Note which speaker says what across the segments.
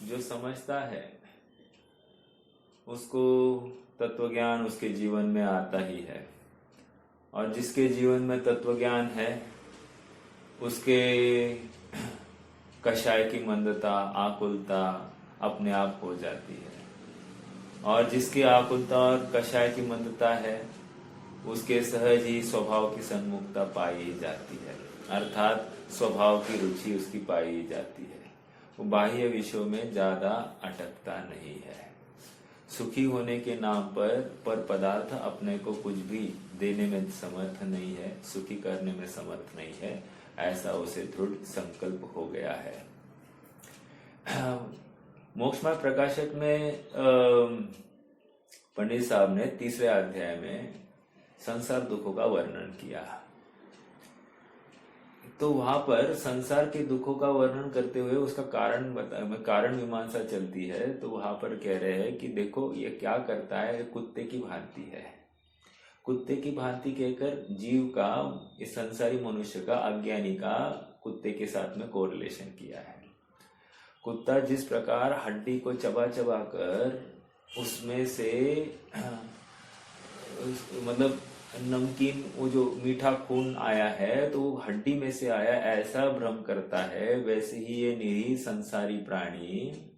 Speaker 1: जो समझता है उसको तत्वज्ञान उसके जीवन में आता ही है, और जिसके जीवन में तत्वज्ञान है उसके कषाय की मंदता, आकुलता अपने आप हो जाती है। और जिसकी आकुलता और कषाय की मंदता है उसके सहज ही स्वभाव की सन्मुखता पाई जाती है, अर्थात स्वभाव की रुचि उसकी पाई जाती है। वो बाह्य विषयों में ज्यादा अटकता नहीं है। सुखी होने के नाम पर पदार्थ अपने को कुछ भी देने में समर्थ नहीं है, सुखी करने में समर्थ नहीं है, ऐसा उसे दृढ़ संकल्प हो गया है। मोक्षमार्ग प्रकाशक में पंडित साहब ने 3रे अध्याय में संसार दुखों का वर्णन किया। तो वहां पर संसार के दुखों का वर्णन करते हुए उसका कारण मीमांसा चलती है। तो वहां पर कह रहे हैं कि देखो ये क्या करता है, कुत्ते की भांति है। कुत्ते की भांति कहकर जीव का, इस संसारी मनुष्य का, अज्ञानी का कुत्ते के साथ में कोरिलेशन किया है। कुत्ता जिस प्रकार हड्डी को चबा चबा कर उसमें से मतलब नमकीन, वो जो मीठा खून आया है तो वो हड्डी में से आया ऐसा भ्रम करता है, वैसे ही ये निरीह संसारी प्राणी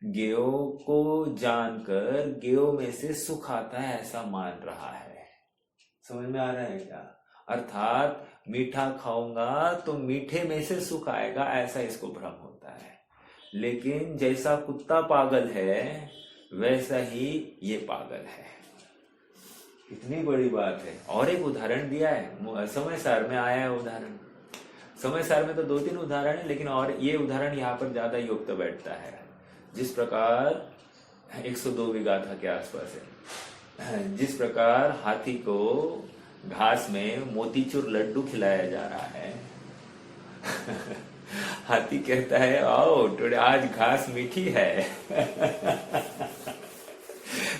Speaker 1: गेयों को जानकर गेयों में से सुख आता है ऐसा मान रहा है। समझ में आ रहा है क्या? अर्थात मीठा खाऊंगा तो मीठे में से सुख आएगा, ऐसा इसको भ्रम होता है। लेकिन जैसा कुत्ता पागल है वैसा ही ये पागल है। इतनी बड़ी बात है। और एक उदाहरण दिया है, समय सार में आया है उदाहरण। समय सार में तो 2-3 उदाहरण है, लेकिन और ये उदाहरण यहाँ पर ज्यादा युक्त बैठता है। जिस प्रकार 102 गाथा के आसपास है, जिस प्रकार हाथी को घास में मोतीचूर लड्डू खिलाया जा रहा है हाथी कहता है आओ टुडे, आज घास मीठी है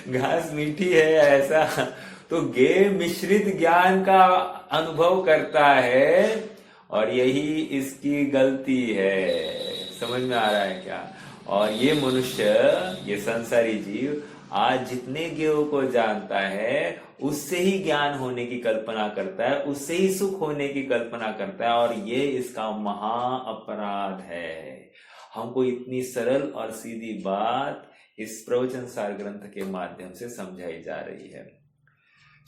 Speaker 1: घास मीठी है ऐसा। तो गे मिश्रित ज्ञान का अनुभव करता है और यही इसकी गलती है। समझ में आ रहा है क्या? और ये मनुष्य, ये संसारी जीव आज जितने ज्ञों को जानता है उससे ही ज्ञान होने की कल्पना करता है, उससे ही सुख होने की कल्पना करता है, और ये इसका महा अपराध है। हमको इतनी सरल और सीधी बात इस प्रवचन सार ग्रंथ के माध्यम से समझाई जा रही है।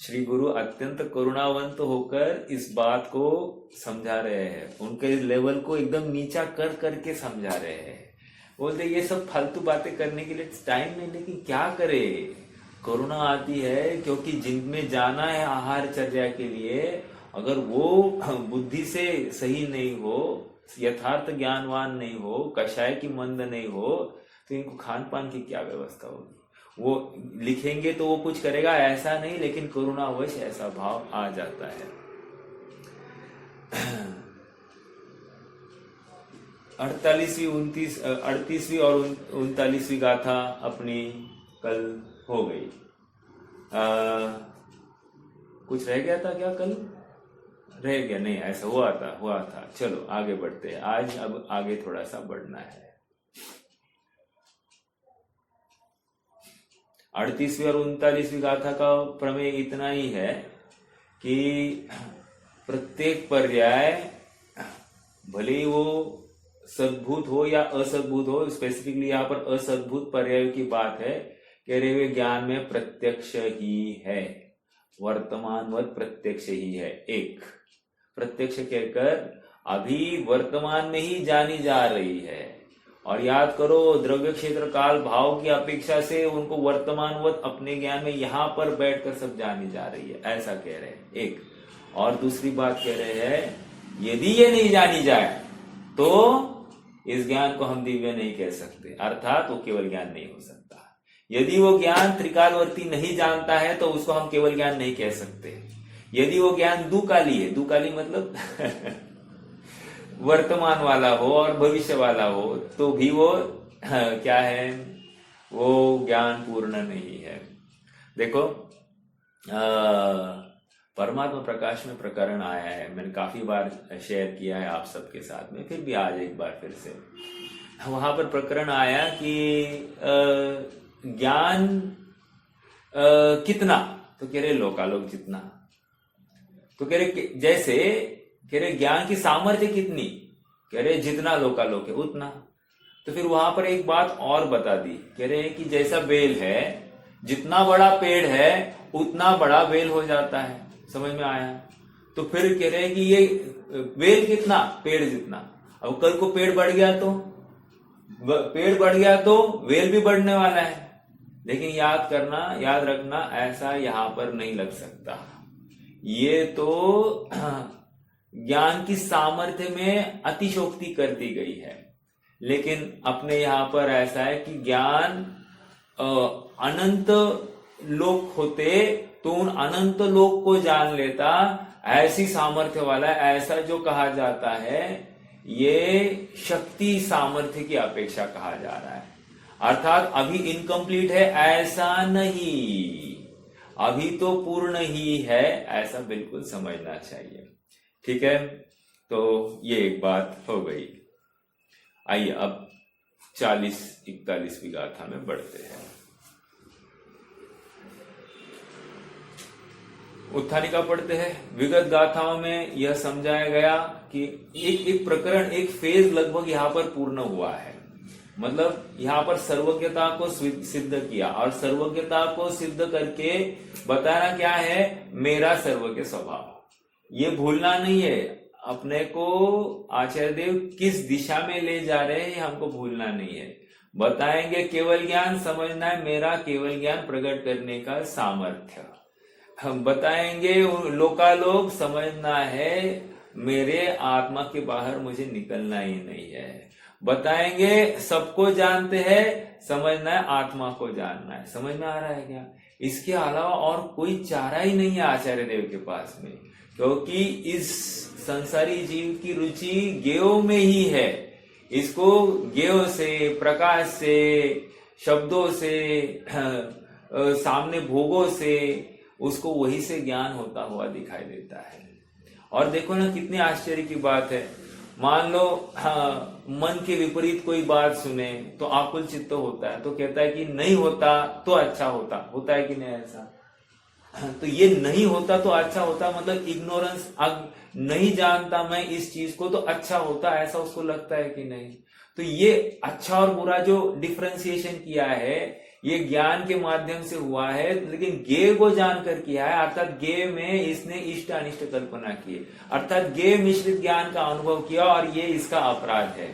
Speaker 1: श्री गुरु अत्यंत करुणावंत होकर इस बात को समझा रहे हैं, उनके लेवल को एकदम नीचा कर करके समझा रहे हैं। बोलते ये सब फालतू बातें करने के लिए टाइम नहीं, लेकिन क्या करे, करुणा आती है क्योंकि जिनमें जाना है आहारचर्या के लिए, अगर वो बुद्धि से सही नहीं हो, यथार्थ ज्ञानवान नहीं हो, कषाय की मंद नहीं हो, तो इनको खान पान की क्या व्यवस्था होगी? वो लिखेंगे तो वो कुछ करेगा ऐसा नहीं, लेकिन करुणावश ऐसा भाव आ जाता है। 38वीं और 39वीं गाथा अपनी कल हो गई। कुछ रह गया था क्या? कल रह गया? नहीं, ऐसा हुआ था। चलो आगे बढ़ते हैं। आज अब आगे थोड़ा सा बढ़ना है। 38वीं और 39वीं गाथा का प्रमेय इतना ही है कि प्रत्येक पर्याय भले ही वो सद्भूत हो या असद्भूत हो, स्पेसिफिकली यहाँ पर असद्भूत पर्याय की बात है, कह रहे हुए ज्ञान में प्रत्यक्ष ही है, वर्तमानवत प्रत्यक्ष ही है। एक प्रत्यक्ष कहकर अभी वर्तमान में ही जानी जा रही है। और याद करो, द्रव्य क्षेत्र काल भाव की अपेक्षा से उनको वर्तमानवत अपने ज्ञान में यहां पर बैठकर सब जानी जा रही है, ऐसा कह रहे हैं। एक और दूसरी बात कह रहे हैं, यदि ये नहीं जानी जाए तो इस ज्ञान को हम दिव्य नहीं कह सकते, अर्थात वो केवल ज्ञान नहीं हो सकता। यदि वो ज्ञान त्रिकालवर्ती नहीं जानता है तो उसको हम केवल ज्ञान नहीं कह सकते। यदि वो ज्ञान दुकाली है, दुकाली मतलब वर्तमान वाला हो और भविष्य वाला हो, तो भी वो क्या है, वो ज्ञान पूर्ण नहीं है। देखो परमात्मा प्रकाश में प्रकरण आया है, मैंने काफी बार शेयर किया है आप सबके साथ में, फिर भी आज एक बार फिर से वहां पर प्रकरण आया कि ज्ञान कितना, तो कह रहे लोकालोक जितना। तो कह रहे जैसे कह रहे ज्ञान की सामर्थ्य कितनी, कह रहे जितना लोकालोक है उतना। तो फिर वहां पर एक बात और बता दी, कह रहे कि जैसा बेल है, जितना बड़ा पेड़ है उतना बड़ा बेल हो जाता है। समझ में आया? तो फिर कह रहे कि ये बेल कितना, पेड़ जितना। अब कल को पेड़ बढ़ गया तो बेल भी बढ़ने वाला है। लेकिन याद करना, याद रखना, ऐसा यहां पर नहीं लग सकता। ये तो ज्ञान की सामर्थ्य में अतिशोक्ति कर दी गई है। लेकिन अपने यहां पर ऐसा है कि ज्ञान अनंत लोक होते तो उन अनंत लोक को जान लेता, ऐसी सामर्थ्य वाला, ऐसा जो कहा जाता है ये शक्ति सामर्थ्य की अपेक्षा कहा जा रहा है। अर्थात अभी इनकम्प्लीट है ऐसा नहीं, अभी तो पूर्ण ही है, ऐसा बिल्कुल समझना चाहिए। ठीक है, तो ये एक बात हो गई। आइए अब 40-41वीं गाथा में बढ़ते हैं। उत्थानिका पढ़ते हैं। विगत गाथाओं में यह समझाया गया कि एक प्रकरण, एक फेज लगभग यहाँ पर पूर्ण हुआ है। मतलब यहाँ पर सर्वज्ञता को सिद्ध किया, और सर्वज्ञता को सिद्ध करके बताना क्या है, मेरा सर्वज्ञ स्वभाव। ये भूलना नहीं है अपने को, आचार्य देव किस दिशा में ले जा रहे हैं हमको भूलना नहीं है। बताएंगे केवल ज्ञान, समझना है मेरा केवल ज्ञान प्रकट करने का सामर्थ्य। हम बताएंगे लोकालोक, समझना है मेरे आत्मा के बाहर मुझे निकलना ही नहीं है। बताएंगे सबको जानते हैं, समझना है आत्मा को जानना है। समझ में आ रहा है क्या? इसके अलावा और कोई चारा ही नहीं है आचार्य देव के पास में, क्योंकि इस संसारी जीव की रुचि ज्ञेयों में ही है। इसको ज्ञेयों से, प्रकाश से, शब्दों से, सामने भोगों से, उसको वही से ज्ञान होता हुआ दिखाई देता है। और देखो ना कितनी आश्चर्य की बात है। मान लो मन के विपरीत कोई बात सुने तो आकुल चित्त होता है, तो कहता है कि नहीं होता तो अच्छा होता है कि नहीं ऐसा? तो ये नहीं होता तो अच्छा होता, मतलब इग्नोरेंस, नहीं जानता मैं इस चीज को तो अच्छा होता, ऐसा उसको लगता है कि नहीं? तो ये अच्छा और बुरा जो डिफरेंशिएशन किया है ये ज्ञान के माध्यम से हुआ है, लेकिन ज्ञेय को जानकर किया है। अर्थात ज्ञेय में इसने इष्ट अनिष्ट कल्पना की, अर्थात ज्ञेय मिश्रित ज्ञान का अनुभव किया, और ये इसका अपराध है।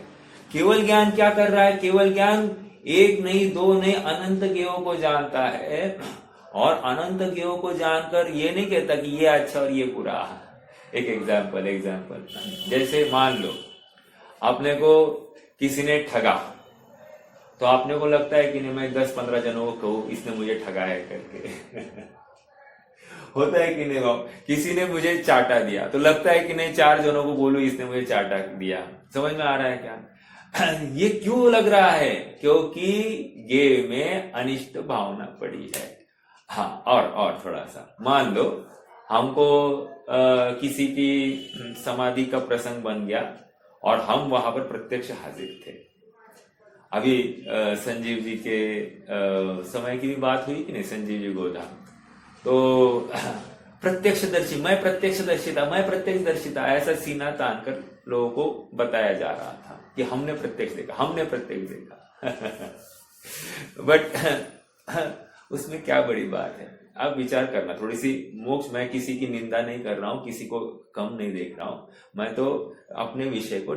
Speaker 1: केवल ज्ञान क्या कर रहा है? केवल ज्ञान एक नहीं, दो नहीं, अनंत ज्ञेयों को जानता है, और अनंत ज्ञेयों को जानकर ये नहीं कहता कि ये अच्छा और ये बुरा। एक एग्जाम्पल, जैसे मान लो अपने को किसी ने ठगा, तो आपने को लगता है कि नहीं मैं 10-15 जनों को कहूं इसने मुझे ठगा है करके होता है कि नहीं? किसी ने मुझे चाटा दिया तो लगता है कि नहीं 4 जनों को बोलूं इसने मुझे चाटा दिया। समझ में आ रहा है क्या? ये क्यों लग रहा है? क्योंकि ज्ञेय में अनिष्ट भावना पड़ी है। हाँ, और थोड़ा सा मान लो हमको किसी की समाधि का प्रसंग बन गया और हम वहां पर प्रत्यक्ष हाजिर थे। अभी संजीव जी के समय की भी बात हुई कि नहीं, संजीव जी गोधाम। तो प्रत्यक्षदर्शी, मैं प्रत्यक्षदर्शिता ऐसा सीना तान कर लोगों को बताया जा रहा था कि हमने प्रत्यक्ष देखा बट उसमें क्या बड़ी बात है? आप विचार करना थोड़ी सी। मोक्ष, मैं किसी की निंदा नहीं कर रहा हूं, किसी को कम नहीं देख रहा हूं, मैं तो अपने विषय को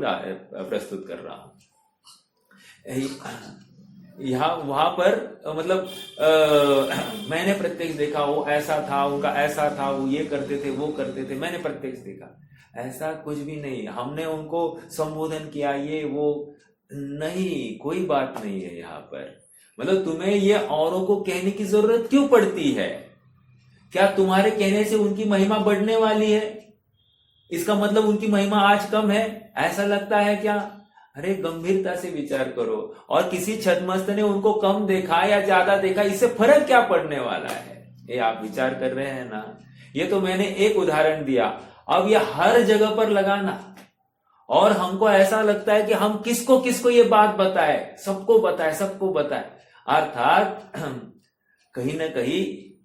Speaker 1: प्रस्तुत कर रहा हूं। यहाँ वहां पर मतलब मैंने प्रत्यक्ष देखा, वो ऐसा था, उनका ऐसा था, वो ये करते थे, वो करते थे, मैंने प्रत्यक्ष देखा, ऐसा कुछ भी नहीं। हमने उनको संबोधन किया, ये वो नहीं, कोई बात नहीं है यहाँ पर। मतलब तुम्हें ये औरों को कहने की जरूरत क्यों पड़ती है? क्या तुम्हारे कहने से उनकी महिमा बढ़ने वाली है? इसका मतलब उनकी महिमा आज कम है, ऐसा लगता है क्या? अरे गंभीरता से विचार करो। और किसी छद्मस्त ने उनको कम देखा या ज्यादा देखा, इससे फर्क क्या पड़ने वाला है? ये आप विचार कर रहे हैं ना? ये तो मैंने एक उदाहरण दिया। अब ये हर जगह पर लगाना और हमको ऐसा लगता है कि हम किसको किसको ये बात बताए, सबको बताए। अर्थात कहीं ना कहीं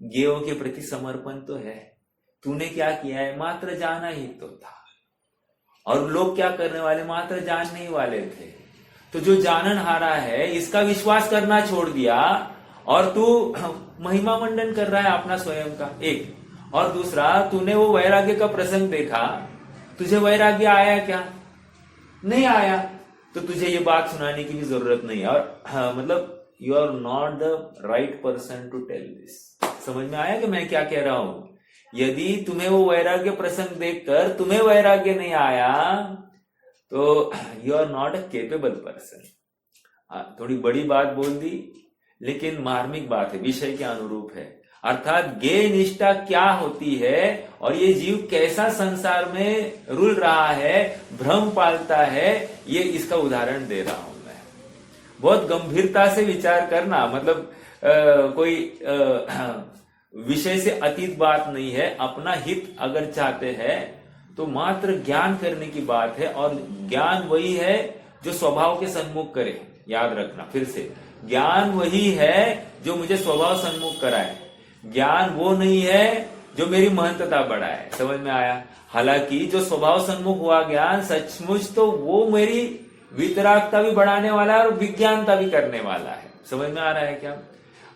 Speaker 1: गेयों के प्रति समर्पण तो है। तूने क्या किया है, मात्र जाना ही तो था। और लोग क्या करने वाले, मात्र जानने ही वाले थे। तो जो जानन हारा है इसका विश्वास करना छोड़ दिया और तू महिमा मंडन कर रहा है अपना स्वयं का, एक। और दूसरा, तूने वो वैराग्य का प्रसंग देखा, तुझे वैराग्य आया क्या? नहीं आया। तो तुझे ये बात सुनाने की भी जरूरत नहीं है। और मतलब you are not the right person to tell this. समझ में आया कि मैं क्या कह रहा हूं? यदि तुम्हें वो वैराग्य प्रसंग देखकर तुम्हें वैराग्य नहीं आया तो you are not a capable person. थोड़ी बड़ी बात बोल दी, लेकिन मार्मिक बात है, विषय के अनुरूप है। अर्थात ज्ञेय निष्ठा क्या होती है और ये जीव कैसा संसार में रुल रहा है, भ्रम पालता है, ये इसका उदाहरण दे रहा हूं मैं। बहुत गंभीरता से विचार करना, मतलब कोई विषय से अतीत बात नहीं है। अपना हित अगर चाहते हैं तो मात्र ज्ञान करने की बात है। और ज्ञान वही है जो स्वभाव के सन्मुख करे। याद रखना फिर से, ज्ञान वही है जो मुझे स्वभाव सन्मुख कराए। ज्ञान वो नहीं है जो मेरी महंतता बढ़ाए। समझ में आया? हालांकि जो स्वभाव सन्मुख हुआ ज्ञान सचमुच तो वो मेरी वितरागता भी बढ़ाने वाला है और विज्ञानता भी करने वाला है। समझ में आ रहा है क्या?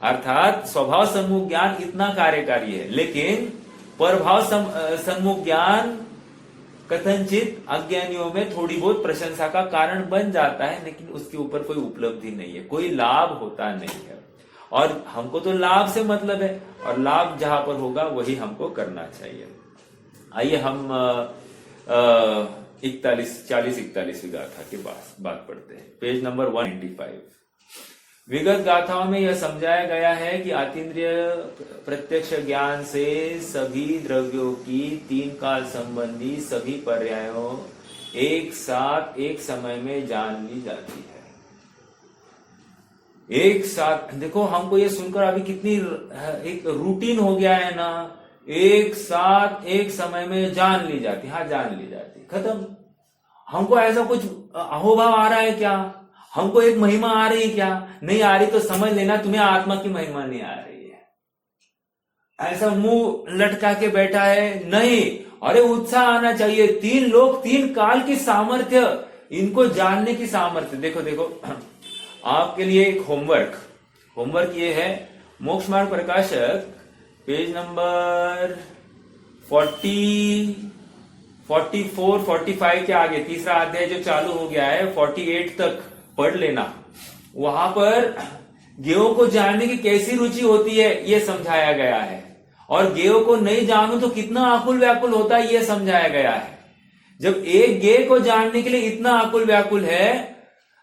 Speaker 1: अर्थात स्वभाव सन्मुख ज्ञान इतना कार्यकारी है, लेकिन परभाव सन्मुख ज्ञान कथनचित अज्ञानियों में थोड़ी बहुत प्रशंसा का कारण बन जाता है, लेकिन उसके ऊपर कोई उपलब्धि नहीं है, कोई लाभ होता नहीं है। और हमको तो लाभ से मतलब है, और लाभ जहां पर होगा वही हमको करना चाहिए। आइए हम 40-41 गाथा के बात पढ़ते हैं। Page number 195। विगत गाथाओं में यह समझाया गया है कि अतीन्द्रिय प्रत्यक्ष ज्ञान से सभी द्रव्यों की तीन काल संबंधी सभी पर्यायों एक साथ एक समय में जान ली जाती है। एक साथ देखो, हमको ये सुनकर अभी कितनी एक रूटीन हो गया है ना। एक साथ एक समय में जान ली जाती, हाँ जान ली जाती, खत्म। हमको ऐसा कुछ अहोभाव आ रहा है क्या? हमको एक महिमा आ रही है क्या? नहीं आ रही तो समझ लेना तुम्हें आत्मा की महिमा नहीं आ रही है। ऐसा मुंह लटका के बैठा है, नहीं। अरे उत्साह आना चाहिए। तीन लोग, तीन काल की सामर्थ्य, इनको जानने की सामर्थ्य। देखो देखो, आपके लिए एक होमवर्क ये है। मोक्ष मार्ग प्रकाशक पेज नंबर 44-45 के आगे तीसरा अध्याय जो चालू हो गया है 48 तक पढ़ लेना। वहां पर गेयों को जानने की कैसी रुचि होती है ये समझाया गया है, और गेयों को नहीं जानू तो कितना आकुल व्याकुल होता है ये समझाया गया है। जब एक गेय को जानने के लिए इतना आकुल व्याकुल है,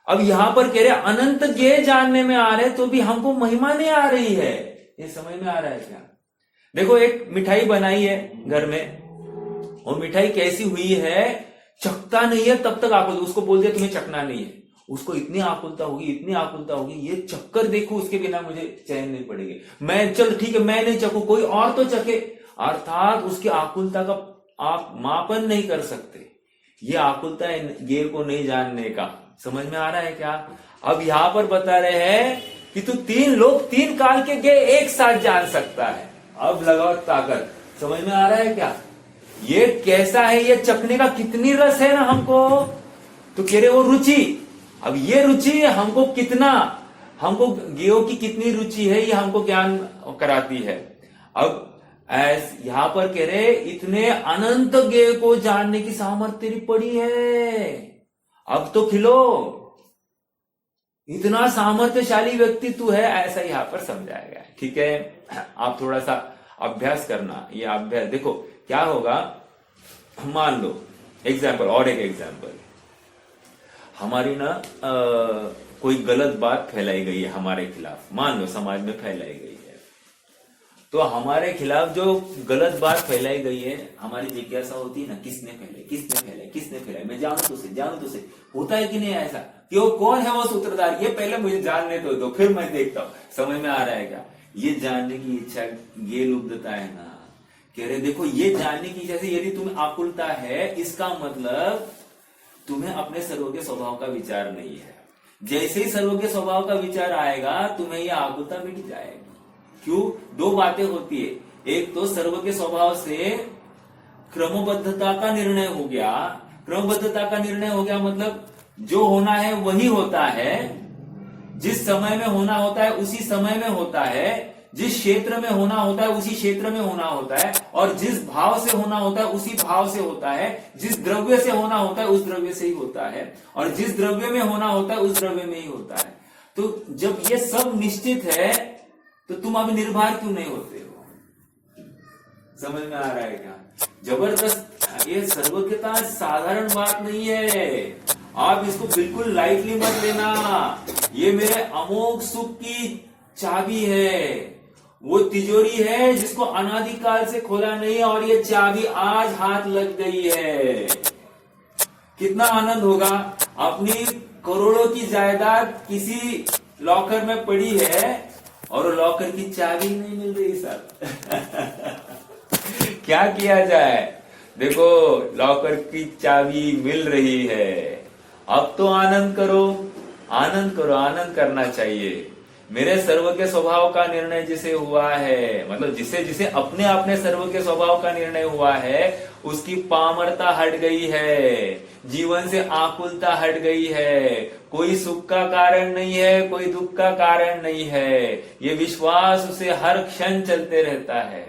Speaker 1: अब यहां पर कह रहे अनंत गेय जानने में आ रहे तो भी हमको महिमा नहीं आ रही है। ये समझ में आ रहा है क्या? देखो, एक मिठाई बनाई है घर में, वो मिठाई कैसी हुई है, चखता नहीं है तब तक आकुल, उसको बोल दिया तुम्हें चखना नहीं है, उसको इतनी आकुलता होगी, ये चक्कर देखो उसके बिना मुझे चैन नहीं पड़ेगी। मैं चल ठीक है, मैं नहीं चखू, कोई और तो चखे। अर्थात उसकी आकुलता का आप मापन नहीं कर सकते। ये आकुलता है गेय को नहीं जानने का। समझ में आ रहा है क्या? अब यहां पर बता रहे हैं कि तू तीन लोग, तीन काल के गेय एक साथ जान सकता है। अब लगाओ ताकत। समझ में आ रहा है क्या? ये कैसा है, ये चखने का कितनी रस है ना हमको। तो कह रहे वो रुचि। अब ये रुचि हमको गेयों की कितनी रुचि है ये हमको ज्ञान कराती है। अब यहां पर कह रहे इतने अनंत गेय को जानने की सामर्थ्य तेरी पड़ी है, अब तो खिलो। इतना सामर्थ्यशाली व्यक्ति तू है, ऐसा यहां पर समझाया गया है। ठीक है, आप थोड़ा सा अभ्यास करना। ये अभ्यास देखो क्या होगा। मान लो एग्जाम्पल, और एक एग्जाम्पल, हमारी ना कोई गलत बात फैलाई गई है हमारे खिलाफ, मान लो समाज में फैलाई गई है। तो हमारे खिलाफ जो गलत बात फैलाई गई है, हमारी जिज्ञासा होती है ना, किसने फैलाई, मैं जानू तो से होता है कि नहीं ऐसा, कि वो कौन है वो सूत्रधार, ये पहले मुझे जानने दो फिर मैं देखता हूं। समझ में आ रहा है क्या? ये जानने की इच्छा, ये लुब्धता है ना। कह रहे देखो, ये जानने की इच्छा से यदि तुम्हें आकुलता है, इसका मतलब तुम्हें अपने सर्वज्ञ स्वभाव का विचार नहीं है। जैसे ही सर्वज्ञ स्वभाव का विचार आएगा तुम्हें यह आकुलता मिट जाएगी। क्यों? दो बातें होती है। एक तो सर्वज्ञ स्वभाव से क्रमबद्धता का निर्णय हो गया। क्रमबद्धता का निर्णय हो गया मतलब जो होना है वही होता है, जिस समय में होना होता है उसी समय में होता है, जिस क्षेत्र में होना होता है उसी क्षेत्र में होना होता है, और जिस भाव से होना होता है उसी भाव से होता है, जिस द्रव्य से होना होता है उस द्रव्य से ही होता है, और जिस द्रव्य में होना होता है उस द्रव्य में ही होता है। तो जब ये सब निश्चित है तो तुम अभी निर्भर क्यों नहीं होते हो? समझ में आ रहा है क्या? जबरदस्त। ये सर्वज्ञता साधारण बात नहीं है, आप इसको बिल्कुल लाइटली मत लेना। ये मेरे अमोघ सुख की चाबी है, वो तिजोरी है जिसको अनादिकाल से खोला नहीं, और ये चाबी आज हाथ लग गई है। कितना आनंद होगा। अपनी करोड़ों की जायदाद किसी लॉकर में पड़ी है और लॉकर की चाबी नहीं मिल रही सर। क्या किया जाए? देखो, लॉकर की चाबी मिल रही है, अब तो आनंद करो, आनंद करो। आनंद करना चाहिए। मेरे सर्वज्ञ स्वभाव का निर्णय जिसे हुआ है, मतलब जिसे जिसे अपने अपने सर्वज्ञ स्वभाव का निर्णय हुआ है, उसकी पामरता हट गई है, जीवन से आकुलता हट गई है। कोई सुख का कारण नहीं है, कोई दुख का कारण नहीं है। ये विश्वास उसे हर क्षण चलते रहता है।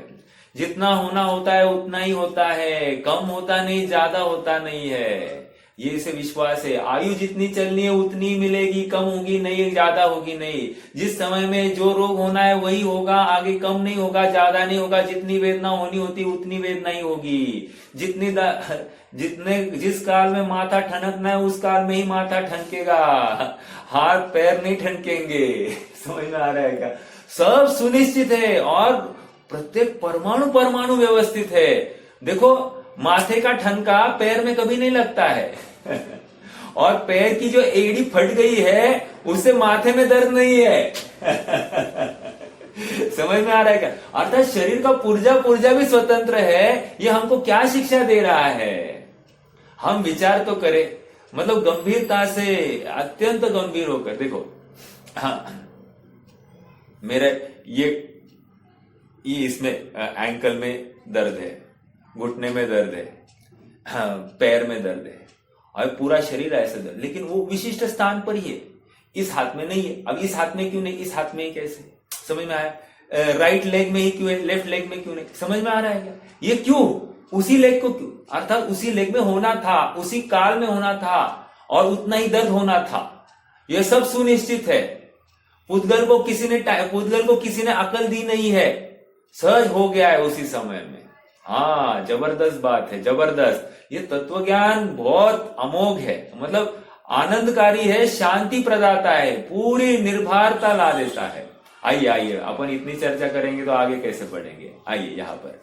Speaker 1: जितना होना होता है उतना ही होता है, कम होता नहीं, ज्यादा होता नहीं है। ये इसे विश्वास है। आयु जितनी चलनी है उतनी मिलेगी, कम होगी नहीं, ज्यादा होगी नहीं। जिस समय में जो रोग होना है वही होगा, आगे कम नहीं होगा, ज्यादा नहीं होगा। जितनी वेदना होनी होती उतनी वेदना ही होगी। जिस काल में माथा ठनकना है उस काल में ही माथा ठनकेगा, हाथ पैर नहीं ठनकेंगे। समझ में आ रहा है क्या? सब सुनिश्चित है और प्रत्येक परमाणु परमाणु व्यवस्थित है। देखो, माथे का ठनका पैर में कभी नहीं लगता है और पैर की जो एड़ी फट गई है उससे माथे में दर्द नहीं है। समझ में आ रहा है क्या? अर्थात शरीर का पुर्जा भी स्वतंत्र है। ये हमको क्या शिक्षा दे रहा है? हम विचार तो करें, मतलब गंभीरता से, अत्यंत गंभीर होकर। देखो, हाँ, मेरे ये इसमें एंकल में दर्द है, घुटने में दर्द है, हाँ, पैर में दर्द है, और पूरा शरीर ऐसे दर्द, लेकिन वो विशिष्ट स्थान पर ही है। इस हाथ में नहीं है। अब इस हाथ में क्यों नहीं, इस हाथ में ही कैसे? समझ में आया? राइट लेग में ही क्यों है, लेफ्ट लेग में क्यों नहीं? समझ में आ रहा है क्या? ये क्यों? उसी लेग को क्यों? अर्थात उसी लेग में होना था, उसी काल में होना था, और उतना ही दर्द होना था। यह सब सुनिश्चित है। पुद्गल को किसी ने अकल दी नहीं है, सहज हो गया है उसी समय में। हाँ, जबरदस्त बात है, जबरदस्त। ये तत्व ज्ञान बहुत अमोघ है, मतलब आनंदकारी है, शांति प्रदाता है, पूरी निर्भरता ला देता है। आइए अपन इतनी चर्चा करेंगे तो आगे कैसे बढ़ेंगे। आइए यहाँ पर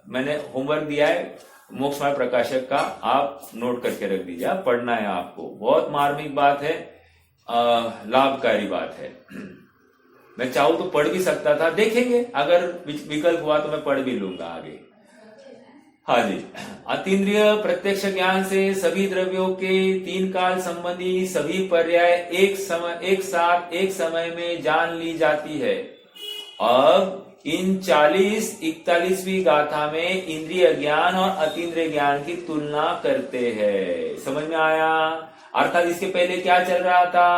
Speaker 1: मैंने होमवर्क दिया है मोक्षमार्ग प्रकाशक का, आप नोट करके रख दीजिए। पढ़ना है आपको, बहुत मार्मिक बात है, लाभकारी बात है। मैं चाहूं तो पढ़ भी सकता था, देखेंगे, अगर विकल्प हुआ तो मैं पढ़ भी लूंगा आगे। हाँ जी। अतीन्द्रिय प्रत्यक्ष ज्ञान से सभी द्रव्यों के तीन काल संबंधी सभी पर्याय एक साथ एक समय में जान ली जाती है। अब इन 41-41वीं गाथा में इंद्रिय ज्ञान और अतीन्द्रिय ज्ञान की तुलना करते हैं। समझ में आया? अर्थात इसके पहले क्या चल रहा था?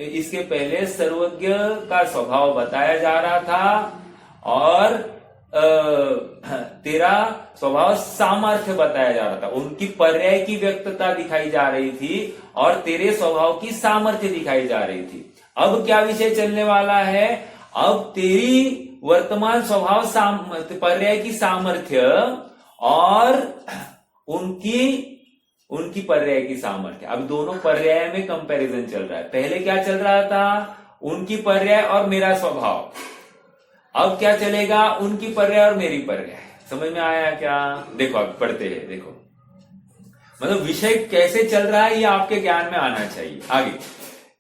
Speaker 1: इसके पहले सर्वज्ञ का स्वभाव बताया जा रहा था, और तेरा स्वभाव सामर्थ्य बताया जा रहा था। उनकी पर्याय की व्यक्तता दिखाई जा रही थी और तेरे स्वभाव की सामर्थ्य दिखाई जा रही थी। अब क्या विषय चलने वाला है? अब तेरी वर्तमान स्वभाव पर्याय की सामर्थ्य और उनकी पर्याय की सामर्थ्य। अब दोनों पर्याय में कंपैरिजन चल रहा है। पहले क्या चल रहा था? उनकी पर्याय और मेरा स्वभाव। अब क्या चलेगा? उनकी पर्याय और मेरी पर्याय। समझ में आया क्या? देखो, अब पढ़ते हैं। देखो, मतलब विषय कैसे चल रहा है ये आपके ज्ञान में आना चाहिए। आगे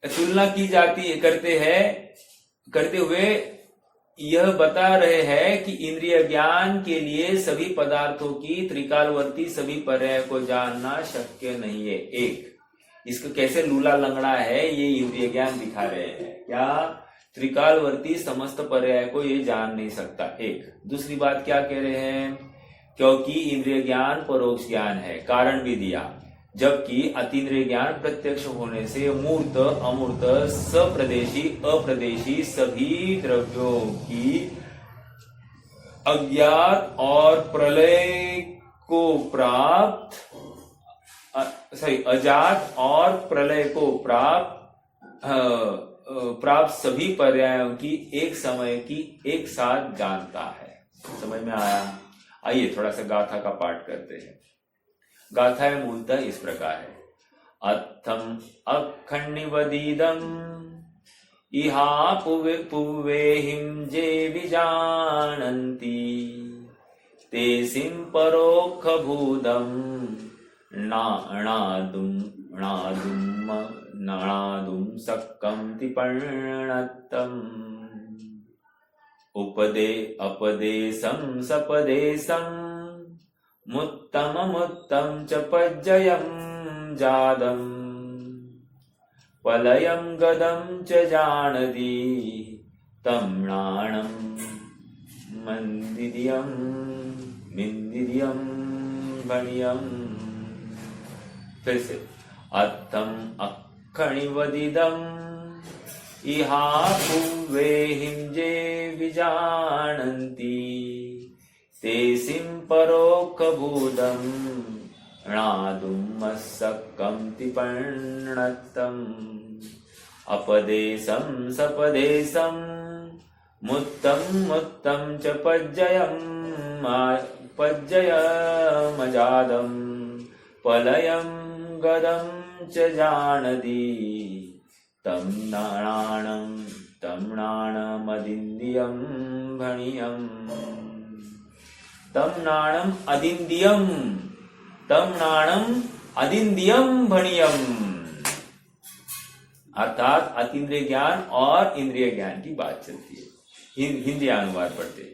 Speaker 1: तुलना की जाती है, करते हुए यह बता रहे हैं कि इंद्रिय ज्ञान के लिए सभी पदार्थों की त्रिकालवर्ती सभी पर्याय को जानना शक्य नहीं है। एक, इसको कैसे लूला लंगड़ा है ये इंद्रिय ज्ञान दिखा रहे हैं। क्या? त्रिकालवर्ती समस्त पर्याय को ये जान नहीं सकता। एक। दूसरी बात क्या कह रहे हैं? क्योंकि इंद्रिय ज्ञान परोक्ष ज्ञान है, कारण भी दिया, जबकि अतीन्द्रिय ज्ञान प्रत्यक्ष होने से मूर्त अमूर्त सप्रदेशी अप्रदेशी सभी द्रव्यों की अज्ञात और प्रलय को अजात और प्रलय को प्राप्त सभी पर्यायों की एक समय की एक साथ जानता है। समझ में आया? आइए थोड़ा सा गाथा का पाठ करते हैं। गाथा मूलतः इस प्रकार है। अत्थम अखण्डिवदीदम इहा पुवेहिं जे विजानन्ति ते सिं परोक्षभूतं नाणादुं सक्कं तिपण्णत्तम् अपदेशं सपदेशं मुत्तममुत्तं च पज्जयं जादं पलयं गदं च जानाति तं नाणं मिन्दिर्यं भणियम्। फिर से अत्थम अखण्डिवदिदम् इहा पुवेहिं जे विजानन्ति ते सिं परोक्षभूतं णादुमस्सक्कं तिपण्णत्तम् अपदेशं सपदेशं मुत्तं च पज्जयमजादं पलयं गदं च जानाति तं नाणमदिन्द्रियं भणियम्। तं नाणम अदिन्द्रियम भणियम। अर्थात अतीन्द्रिय ज्ञान और इंद्रिय ज्ञान की बात चलती है। हिंदी अनुवाद पढ़ते हैं।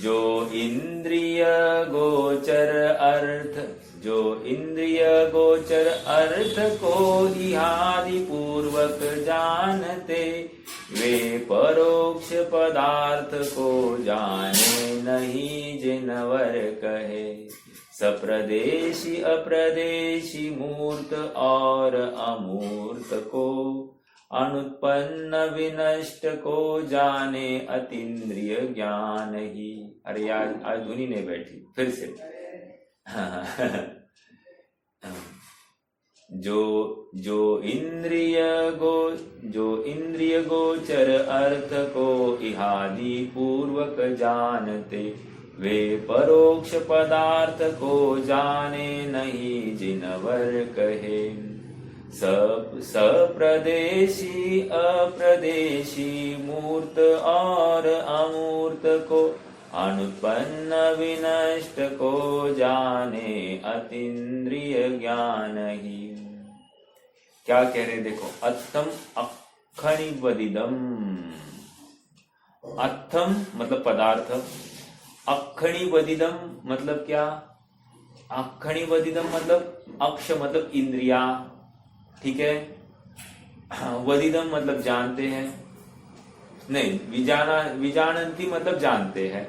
Speaker 1: जो इंद्रिय गोचर अर्थ को इहादि पूर्वक जानते, वे परोक्ष पदार्थ को जाने नहीं जिनवर कहे। सप्रदेशी अप्रदेशी मूर्त और अमूर्त को अनुत्पन्न विनष्ट को जाने अतीन्द्रिय ज्ञान ही। अरे यार आज धुनी नहीं बैठी, फिर से जो इंद्रिय गोचर अर्थ को इहादि पूर्वक जानते, वे परोक्ष पदार्थ को जाने नहीं जिनवर कहे। सप्रदेशी अप्रदेशी मूर्त और अमूर्त को अनुत्पन्न विनष्ट को जाने अतीन्द्रिय ज्ञान ही। क्या कह रहे? देखो, अत्थम अखण्डिवदिदम। अत्थम मतलब पदार्थ, अखण्डिवदिदम मतलब क्या? अखण्डिवदिदम मतलब अक्ष मतलब इंद्रिया, ठीक है। वदिदम मतलब जानते हैं, नहीं विजानंती मतलब जानते हैं।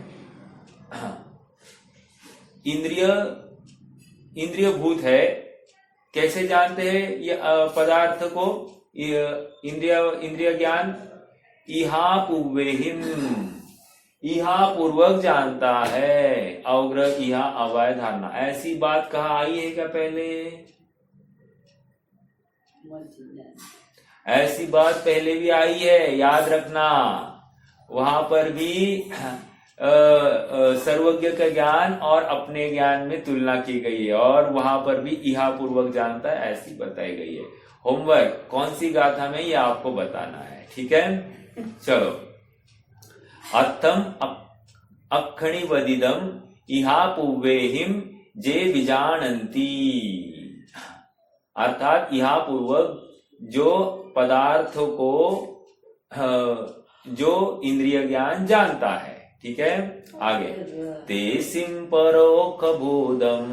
Speaker 1: इंद्रिय भूत है, कैसे जानते हैं ये पदार्थ को? इंद्रिय ज्ञान इहा पुवेहिम, इहा पूर्वक जानता है। अवग्रह इहा अवय धारणा, ऐसी बात कहाँ आई है क्या पहले? ऐसी बात पहले भी आई है, याद रखना। वहां पर भी सर्वज्ञ का ज्ञान और अपने ज्ञान में तुलना की गई है, और वहां पर भी इहा पूर्वक जानता है ऐसी बताई गई है। होमवर्क कौन सी गाथा में ये आपको बताना है, ठीक है। चलो, अत्थम अखण्डिवदिदम इहा पुवेहिम जे विजानन्ति। अर्थात इहा पूर्वक जो पदार्थों को जो इंद्रिय ज्ञान जानता है। ठीक है, आगे तेसिम परोक्ष बोधम,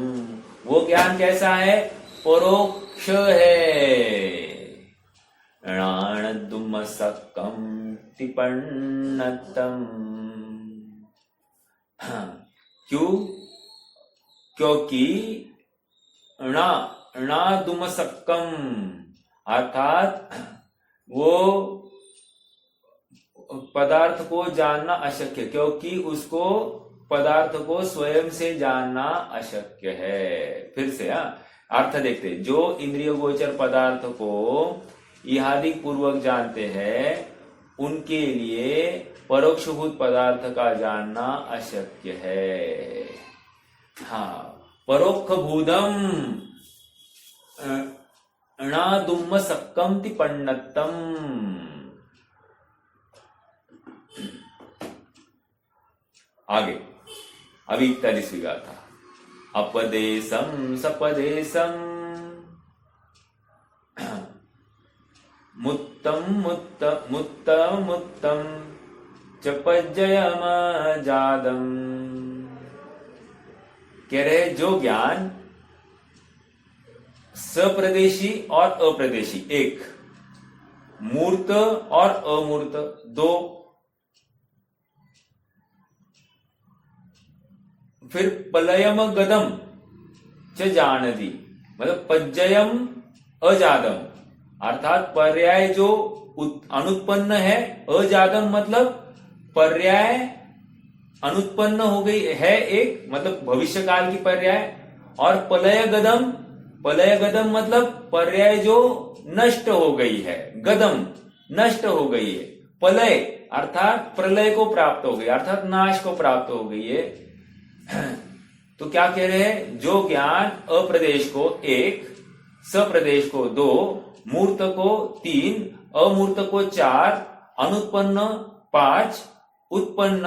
Speaker 1: वो ज्ञान कैसा है? परोक्ष है। णाणदुम सक्कम तिपन्नतम, क्यों? क्योंकि णादुम सक्कम अर्थात वो पदार्थ को जानना अशक्य, क्योंकि उसको पदार्थ को स्वयं से जानना अशक्य है। फिर से अर्थ देखते, जो इंद्रिय गोचर पदार्थ को इहादिक पूर्वक जानते हैं उनके लिए परोक्षभूत पदार्थ का जानना अशक्य है। हाँ, परोक्ष भूतम णादुम सक्कम तिपन्नतम। आगे अभी 41वीं गाथा, अपदेशम सपदेशम मुत्तम मुत्तम मुत्तम मुत्तम चपज्जयम जादम। कह रहे जो ज्ञान सप्रदेशी और अप्रदेशी एक, मूर्त और अमूर्त दो, फिर पलयम गदम च जानदी, मतलब पज्जयम अजादम, अर्थात पर्याय जो अनुत्पन्न है, अजादम मतलब पर्याय अनुत्पन्न हो गई है एक, मतलब भविष्य काल की पर्याय, और पलय गदम, पलय गदम मतलब पर्याय जो नष्ट हो गई है, गदम नष्ट हो गई है, पलय अर्थात प्रलय को प्राप्त हो गई, अर्थात नाश को प्राप्त हो गई है। तो क्या कह रहे हैं? जो ज्ञान अप्रदेश को एक, सप्रदेश को दो, मूर्त को तीन, अमूर्त को चार, अनुत्पन्न पांच, उत्पन्न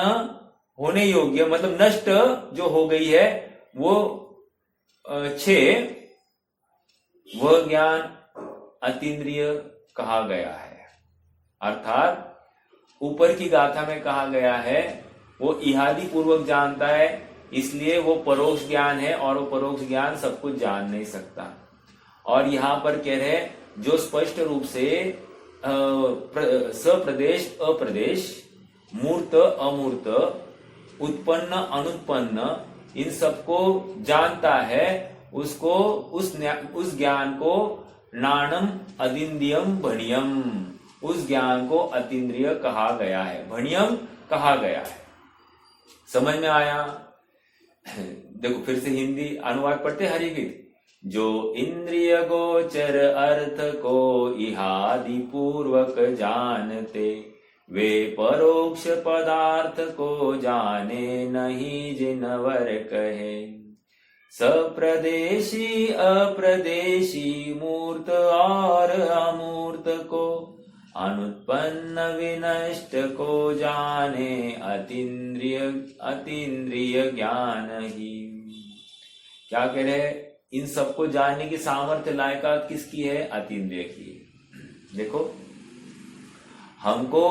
Speaker 1: होने योग्य मतलब नष्ट जो हो गई है वो 6, वह ज्ञान अतीन्द्रिय कहा गया है। अर्थात ऊपर की गाथा में कहा गया है वो इहादी पूर्वक जानता है, इसलिए वो परोक्ष ज्ञान है और वो परोक्ष ज्ञान सब कुछ जान नहीं सकता। और यहां पर कह रहे जो स्पष्ट रूप से सप्रदेश अप्रदेश, मूर्त अमूर्त, उत्पन्न अनुत्पन्न, इन सबको जानता है, उसको उस ज्ञान को नाणम अतीन्द्रियम भणियम, उस ज्ञान को अतीन्द्रिय कहा गया है, भणियम कहा गया है। समझ में आया? देखो फिर से हिंदी अनुवाद पढ़ते हरिगीत। जो इंद्रिय गोचर अर्थ को इहादि पूर्वक जानते, वे परोक्ष पदार्थ को जाने नहीं जिनवर कहे। सप्रदेशी अप्रदेशी मूर्त और अमूर्त को, अनुत्पन्न विनष्ट को जाने अतीन्द्रिय ज्ञान ही। क्या कह रहे? इन सबको जानने की सामर्थ्य लायकात किसकी है? अतीन्द्रिय की। देखो हमको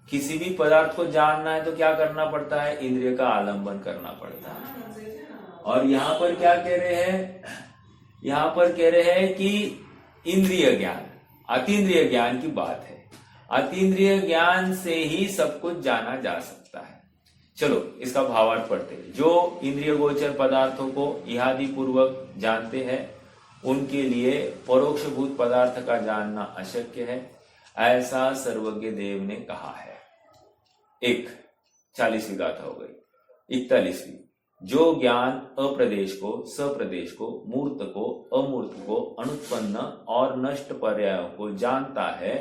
Speaker 1: किसी भी पदार्थ को जानना है तो क्या करना पड़ता है? इंद्रिय का आलंबन करना पड़ता है। और यहां पर क्या कह रहे हैं? यहां पर कह रहे हैं कि इंद्रिय ज्ञान, अतीन्द्रिय ज्ञान की बात है। अतीन्द्रिय ज्ञान से ही सब कुछ जाना जा सकता है। चलो इसका भावार्थ पढ़ते हैं। जो इंद्रिय गोचर पदार्थों को इहादि पूर्वक जानते हैं उनके लिए परोक्षभूत पदार्थ का जानना अशक्य है, ऐसा सर्वज्ञ देव ने कहा है। 40वीं गाथा हो गई। 41वीं, जो ज्ञान अप्रदेश को, सप्रदेश को, मूर्त को, अमूर्त को, अनुत्पन्न और नष्ट पर्यायों को जानता है,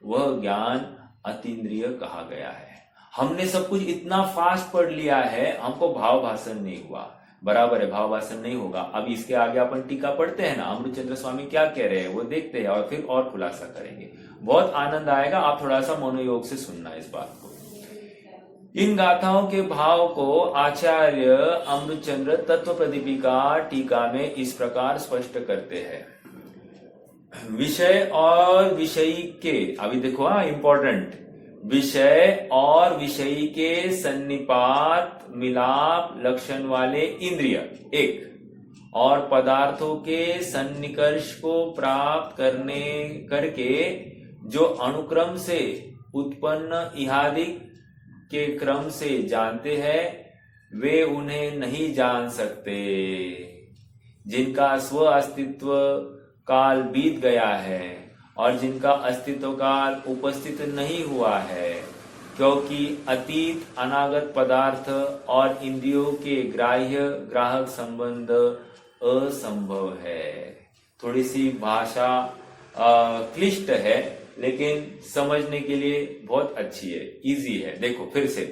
Speaker 1: वह ज्ञान अतीन्द्रिय कहा गया है। हमने सब कुछ इतना फास्ट पढ़ लिया है, हमको भाव भाषण नहीं हुआ। बराबर है, भाव भाषण नहीं होगा। अब इसके आगे अपन टीका पढ़ते हैं ना, अमृतचंद्र स्वामी क्या कह रहे हैं वो देखते हैं और फिर और खुलासा करेंगे। बहुत आनंद आएगा, आप थोड़ा सा मनोयोग से सुनना इस बात को। इन गाथाओं के भाव को आचार्य अमृतचंद्र तत्व प्रदीपिका टीका में इस प्रकार स्पष्ट करते हैं। विषय और विषयी के, अभी देखो इंपॉर्टेंट, विषय और विषयी के सन्निपात मिलाप लक्षण वाले इंद्रिय एक, और पदार्थों के सन्निकर्ष को प्राप्त करके जो अनुक्रम से उत्पन्न इहादिक के क्रम से जानते हैं, वे उन्हें नहीं जान सकते। जिनका स्व अस्तित्व काल बीत गया है और जिनका अस्तित्व काल उपस्थित नहीं हुआ है, क्योंकि अतीत अनागत पदार्थ और इंद्रियों के ग्राह्य ग्राहक संबंध असंभव है। थोड़ी सी भाषा क्लिष्ट है, लेकिन समझने के लिए बहुत अच्छी है, इजी है। देखो फिर से,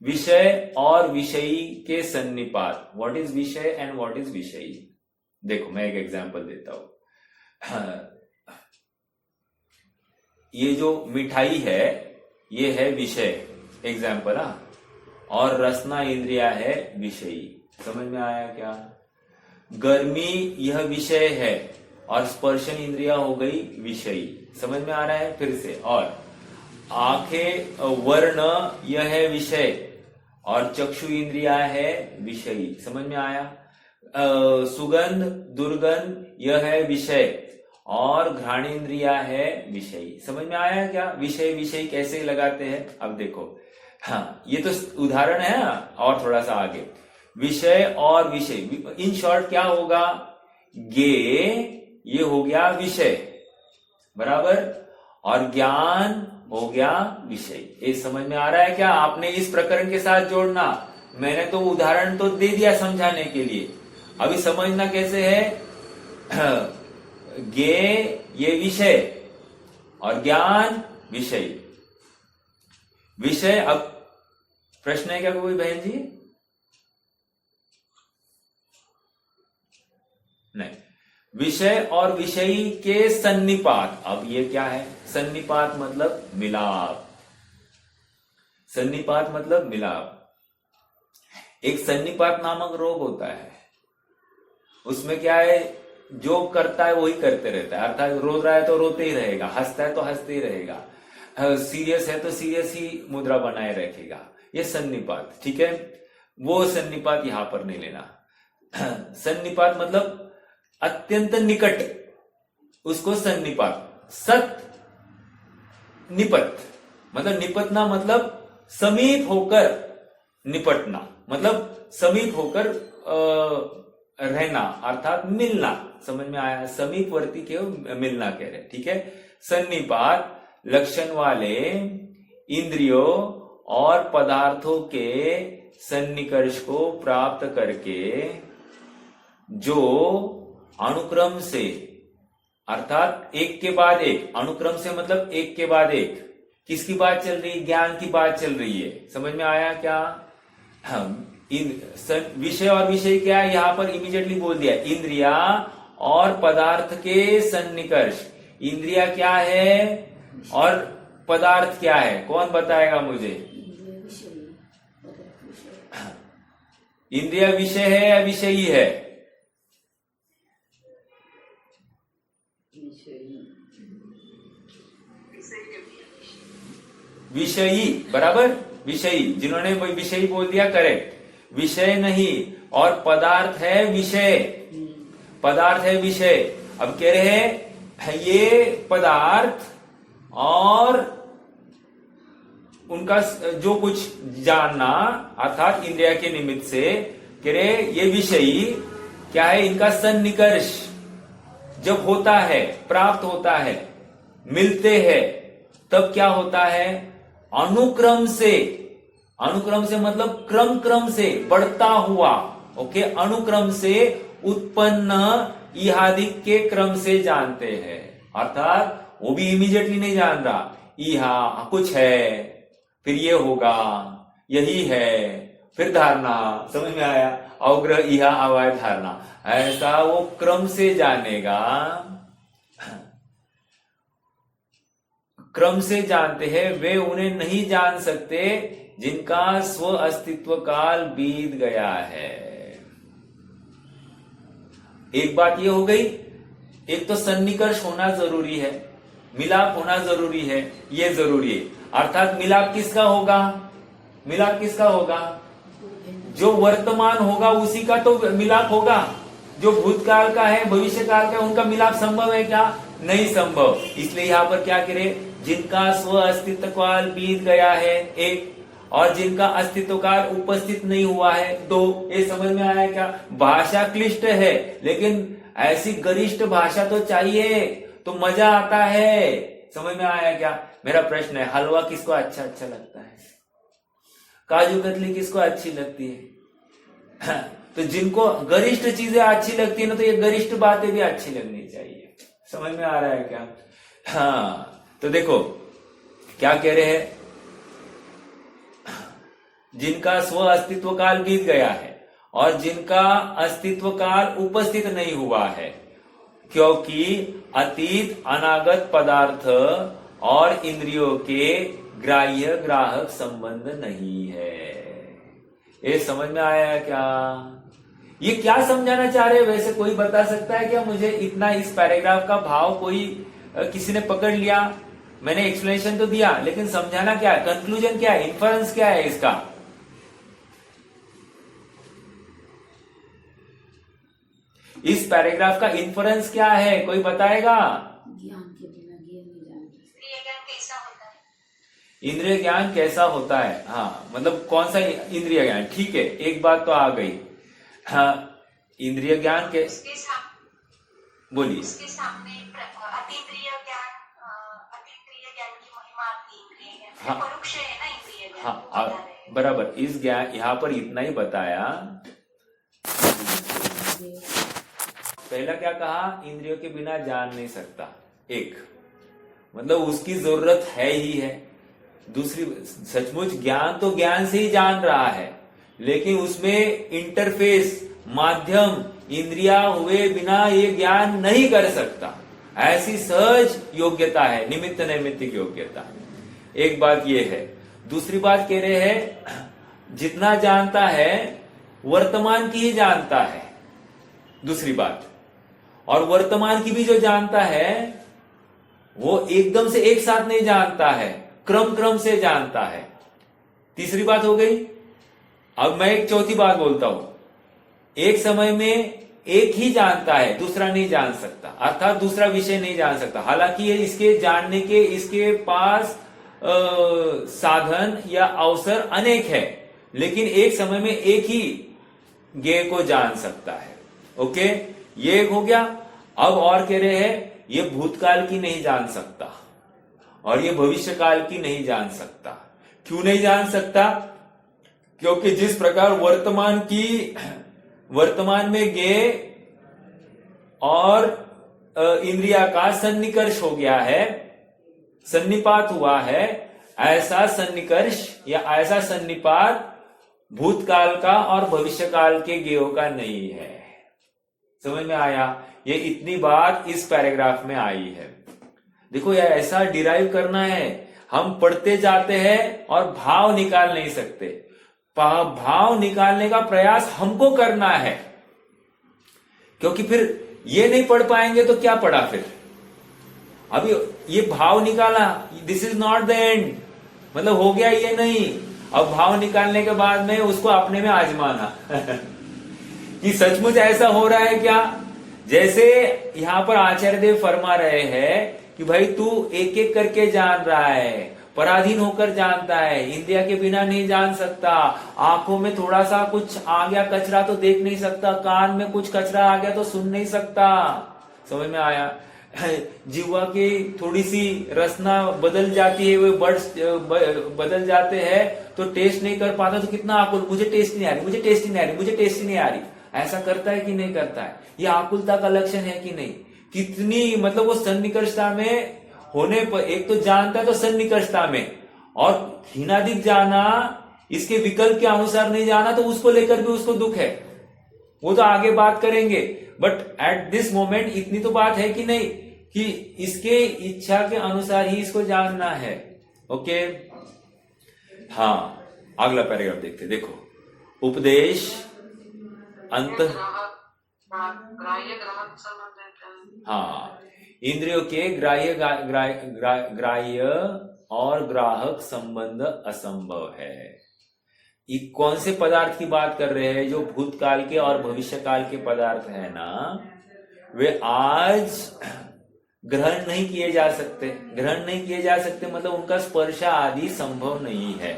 Speaker 1: विषय और विषयी के सन्निपात। व्हाट इज विषय एंड व्हाट इज विषयी? देखो मैं एक एग्जांपल देता हूं। ये जो मिठाई है ये है विषय, एग्जाम्पल। और रसना इंद्रिया है विषयी। समझ में आया क्या? गर्मी यह विषय है और स्पर्शन इंद्रिया हो गई विषयी। समझ में आ रहा है? फिर से, और आंखें वर्ण यह है विषय और चक्षु इंद्रिया है विषयी। समझ में आया? सुगंध दुर्गंध यह है विषय और घ्राणेन्द्रिया है विषयी। समझ में आया क्या? विषय विषय कैसे लगाते हैं? अब देखो, हाँ ये तो उदाहरण है ना, और थोड़ा सा आगे, विषय और विषय, इन शॉर्ट क्या होगा? गे ये हो गया विषय बराबर, और ज्ञान हो गया विषय। ये समझ में आ रहा है क्या? आपने इस प्रकरण के साथ जोड़ना, मैंने तो उदाहरण तो दे दिया समझाने के लिए, अभी समझना कैसे है। गे ये विषय और ज्ञान विषय। विषय, अब प्रश्न है क्या कोई बहन जी? नहीं। विषय और विषयी के सन्निपात। अब ये क्या है? सन्निपात मतलब मिलाप। सन्निपात मतलब मिलाप। एक सन्निपात नामक रोग होता है, उसमें क्या है, जो करता है वही करते रहता है। अर्थात रो रहा है तो रोते ही रहेगा, हंसता है तो हंसते ही रहेगा, सीरियस है तो सीरियस ही मुद्रा बनाए रखेगा। ये सन्निपात, ठीक है? वो सन्निपात यहां पर नहीं लेना। सन्निपात मतलब अत्यंत निकट, उसको सन्निपात। सत निपट मतलब निपटना, मतलब समीप होकर निपटना, मतलब समीप होकर रहना, अर्थात मिलना। समझ में आया? समीपवर्ती के मिलना कह रहे, ठीक है? सन्निपात लक्षण वाले इंद्रियों और पदार्थों के सन्निकर्ष को प्राप्त करके जो अनुक्रम से, अर्थात एक के बाद एक, अनुक्रम से मतलब एक के बाद एक, किसकी बात चल रही है? ज्ञान की बात चल रही है। समझ में आया क्या? हम विषय और विषय क्या है, यहां पर इमीडिएटली बोल दिया, इंद्रिया और पदार्थ के सन्निकर्ष। इंद्रिया क्या है और पदार्थ क्या है? कौन बताएगा मुझे? इंद्रिया विषय है या विषयी है? विषयी बराबर, विषयी। जिन्होंने विषयी बोल दिया करेक्ट। विषय नहीं, और पदार्थ है विषय, पदार्थ है विषय। अब कह रहे हैं ये पदार्थ और उनका जो कुछ जानना, अर्थात इंद्रिया के निमित्त से, कह रहे ये विषयी क्या है? इनका सन्निकर्ष जब होता है, प्राप्त होता है, मिलते हैं, तब क्या होता है? अनुक्रम से, अनुक्रम से मतलब क्रम क्रम से बढ़ता हुआ, ओके, अनुक्रम से उत्पन्न इहादिक के क्रम से जानते हैं। अर्थात वो भी इमीडिएटली नहीं जान रहा, इहा कुछ है, फिर ये होगा, यही है, फिर धारणा। समझ में आया? अवग्रह इहा अवय धारणा, ऐसा वो क्रम से जानेगा, क्रम से जानते हैं। वे उन्हें नहीं जान सकते जिनका स्व अस्तित्व काल बीत गया है। एक बात ये हो गई, एक तो सन्निकर्ष होना जरूरी है, मिलाप होना जरूरी है, ये जरूरी है। अर्थात मिलाप किसका होगा? मिलाप किसका होगा? जो वर्तमान होगा उसी का तो मिलाप होगा। जो भूतकाल का है, भविष्य काल का है, उनका मिलाप संभव है क्या? नहीं संभव। इसलिए यहाँ पर क्या करें? जिनका स्व अस्तित्व काल बीत गया है, एक, और जिनका अस्तित्व काल उपस्थित नहीं हुआ है, दो। ये समझ में आया क्या? भाषा क्लिष्ट है, लेकिन ऐसी गरिष्ठ भाषा तो चाहिए तो मजा आता है। समझ में आया क्या? मेरा प्रश्न है, हलवा किसको अच्छा अच्छा लगता है? काजू कतली किसको अच्छी लगती है? तो जिनको गरिष्ठ चीजें अच्छी लगती है ना, तो ये गरिष्ठ बातें भी अच्छी लगनी चाहिए। समझ में आ रहा है क्या? हाँ, तो देखो क्या कह रहे हैं, जिनका स्व अस्तित्व काल बीत गया है और जिनका अस्तित्व काल उपस्थित नहीं हुआ है, क्योंकि अतीत अनागत पदार्थ और इंद्रियों के ग्राह्य ग्राहक संबंध नहीं है। ये समझ में आया है क्या? ये क्या समझाना चाह रहे हैं? वैसे कोई बता सकता है क्या मुझे? इतना इस पैराग्राफ का भाव कोई किसी ने पकड़ लिया? मैंने एक्सप्लेनेशन तो दिया, लेकिन समझाना क्या है? कंक्लूजन क्या है? इन्फरेंस क्या है इसका? इस पैराग्राफ का इन्फरेंस क्या है? कोई बताएगा?
Speaker 2: ज्ञान के बिना ज्ञान नहीं जानते। इंद्रिय ज्ञान कैसा होता है?
Speaker 1: इंद्रिय ज्ञान कैसा होता है? हाँ, मतलब कौन सा इंद्रिय ज्ञान? ठीक है, एक बात तो आ गई। हाँ, इंद्रिय ज्ञान के बोलिए।
Speaker 2: उसके सामने अतीन्द्रिय ज्ञान की महिमा आती है। इंद्रिय ज्ञान
Speaker 1: हाँ,
Speaker 2: परोक्ष है ना इंद्रिय ज्ञान।
Speaker 1: हाँ, बराबर। इस ज्ञान यहाँ पर इतना ही बताया। पहला क्या कहा? इंद्रियों के बिना जान नहीं सकता, एक, मतलब उसकी जरूरत है ही है। दूसरी, सचमुच ज्ञान तो ज्ञान से ही जान रहा है, लेकिन उसमें इंटरफेस, माध्यम, इंद्रिया हुए बिना ये ज्ञान नहीं कर सकता। ऐसी सहज योग्यता है, निमित्त नैमित्तिक योग्यता। एक बात ये है। दूसरी बात कह रहे हैं, जितना जानता है वर्तमान की ही जानता है, दूसरी बात। और वर्तमान की भी जो जानता है वो एकदम से एक साथ नहीं जानता है, क्रम क्रम से जानता है। तीसरी बात हो गई। अब मैं एक चौथी बात बोलता हूं, एक समय में एक ही जानता है, दूसरा नहीं जान सकता, अर्थात दूसरा विषय नहीं जान सकता। हालांकि ये इसके जानने के इसके पास साधन या अवसर अनेक है, लेकिन एक समय में एक ही ज्ञेय को जान सकता है। ओके, ये एक हो गया। अब और कह रहे हैं, ये भूतकाल की नहीं जान सकता और ये भविष्य काल की नहीं जान सकता। क्यों नहीं जान सकता? क्योंकि जिस प्रकार वर्तमान में ज्ञेय और इंद्रिया का सन्निकर्ष हो गया है, सन्निपात हुआ है, ऐसा सन्निकर्ष या ऐसा सन्निपात भूतकाल का और भविष्य काल के ज्ञेयों का नहीं है। समझ में आया? ये इतनी बात इस पैराग्राफ में आई है। देखो, यह ऐसा डिराइव करना है। हम पढ़ते जाते हैं और भाव निकाल नहीं सकते। भाव निकालने का प्रयास हमको करना है, क्योंकि फिर ये नहीं पढ़ पाएंगे तो क्या पढ़ा फिर? अभी ये भाव निकाला, this is not the end, मतलब हो गया ये नहीं। अब भाव निकालने के बाद में उसको अपने में आजमाना कि सचमुच ऐसा हो रहा है क्या? जैसे यहां पर आचार्य देव फरमा रहे हैं कि भाई तू एक एक करके जान रहा है, पराधीन होकर जानता है, इंद्रिया के बिना नहीं जान सकता। आंखों में थोड़ा सा कुछ आ गया कचरा तो देख नहीं सकता, कान में कुछ कचरा आ गया तो सुन नहीं सकता। समझ में आया? जीवा की थोड़ी सी रसना बदल जाती है, वो बर्ड्स बदल जाते हैं तो टेस्ट नहीं कर पाता, तो कितना आकुल, मुझे टेस्ट नहीं आ रही, मुझे टेस्ट नहीं आ रही, मुझे टेस्ट नहीं आ रही। ऐसा करता है कि नहीं करता है? ये आकुलता का लक्षण है कि नहीं? कितनी, मतलब वो सन्निकर्षता में होने पर, एक तो जानता है तो सन्निकर्षता में, और हीनादिक जाना, इसके विकल्प के अनुसार नहीं जाना, तो उसको लेकर भी उसको दुख है। वो तो आगे बात करेंगे, बट एट दिस मोमेंट इतनी तो बात है कि नहीं कि इसके इच्छा के अनुसार ही इसको जानना है। ओके, हाँ, अगला पैराग्राफ देखते। देखो, उपदेश अंत, हाँ, इंद्रियों के ग्राह्य और ग्राहक संबंध असंभव है। ये कौन से पदार्थ की बात कर रहे हैं? जो भूतकाल के और भविष्य काल के पदार्थ है ना, वे आज ग्रहण नहीं किए जा सकते। ग्रहण नहीं किए जा सकते मतलब उनका स्पर्श आदि संभव नहीं है।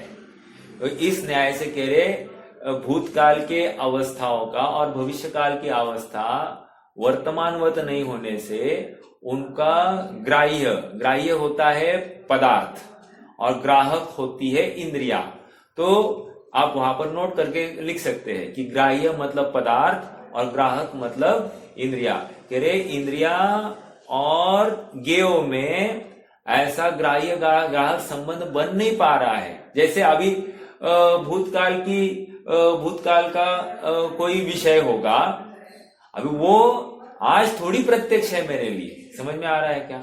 Speaker 1: तो इस न्याय से कह रहे भूतकाल के अवस्थाओं का और भविष्य काल की अवस्था वर्तमानवत नहीं होने से उनका ग्राह्य होता है पदार्थ और ग्राहक होती है इंद्रिया। तो आप वहां पर नोट करके लिख सकते हैं कि ग्राह्य मतलब पदार्थ और ग्राहक मतलब इंद्रिया। कह रहे इंद्रिया और ज्ञेय में ऐसा ग्राह्य ग्राहक संबंध बन नहीं पा रहा है। जैसे अभी भूतकाल का कोई विषय होगा, अभी वो आज थोड़ी प्रत्यक्ष है मेरे लिए। समझ में आ रहा है क्या?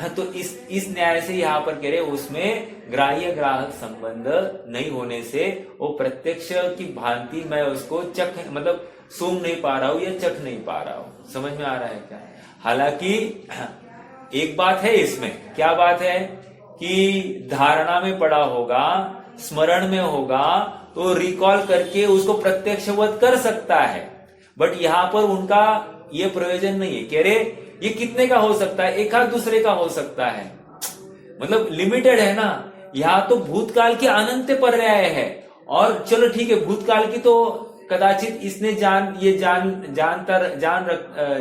Speaker 1: तो इस न्याय से यहाँ पर कह रहे उसमें ग्राह्य ग्राहक संबंध नहीं होने से वो प्रत्यक्ष की भांति मैं उसको मतलब सूंघ नहीं पा रहा हूं या चख नहीं पा रहा हूं। समझ में आ रहा है क्या? हालांकि एक बात है इसमें, क्या बात है कि धारणा में पड़ा होगा, स्मरण में होगा तो रिकॉल करके उसको प्रत्यक्षवत कर सकता है। बट यहां पर उनका ये प्रयोजन नहीं है। कह रहे ये कितने का हो सकता है? एक आध दूसरे का हो सकता है, मतलब लिमिटेड है ना। यहाँ तो भूतकाल के अनंत पर्याय है। और चलो ठीक है, भूतकाल की तो कदाचित इसने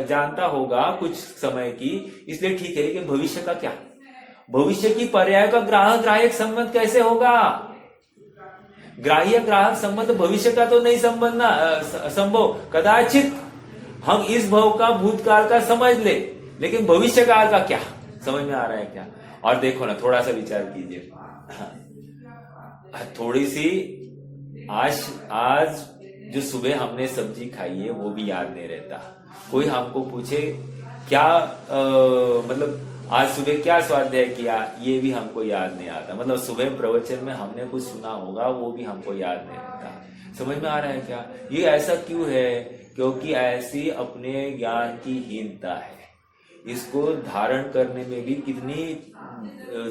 Speaker 1: जानता होगा कुछ समय की, इसलिए ठीक है। लेकिन भविष्य का क्या? भविष्य की पर्याय का ग्राहक संबंध कैसे होगा? ग्राह्य ग्राहक संबंध भविष्य का तो नहीं संभव। कदाचित हम इस भव का भूतकाल का समझ ले, लेकिन भविष्य काल का क्या? समझ में आ रहा है क्या? और देखो ना, थोड़ा सा विचार कीजिए। थोड़ी सी आज जो सुबह हमने सब्जी खाई है वो भी याद नहीं रहता। कोई हमको पूछे क्या मतलब आज सुबह क्या स्वाध्याय किया, ये भी हमको याद नहीं आता। मतलब सुबह प्रवचन में हमने कुछ सुना होगा वो भी हमको याद नहीं रहता। समझ में आ रहा है क्या? ये ऐसा क्यों है? क्योंकि ऐसी अपने ज्ञान की हीनता है। इसको धारण करने में भी कितनी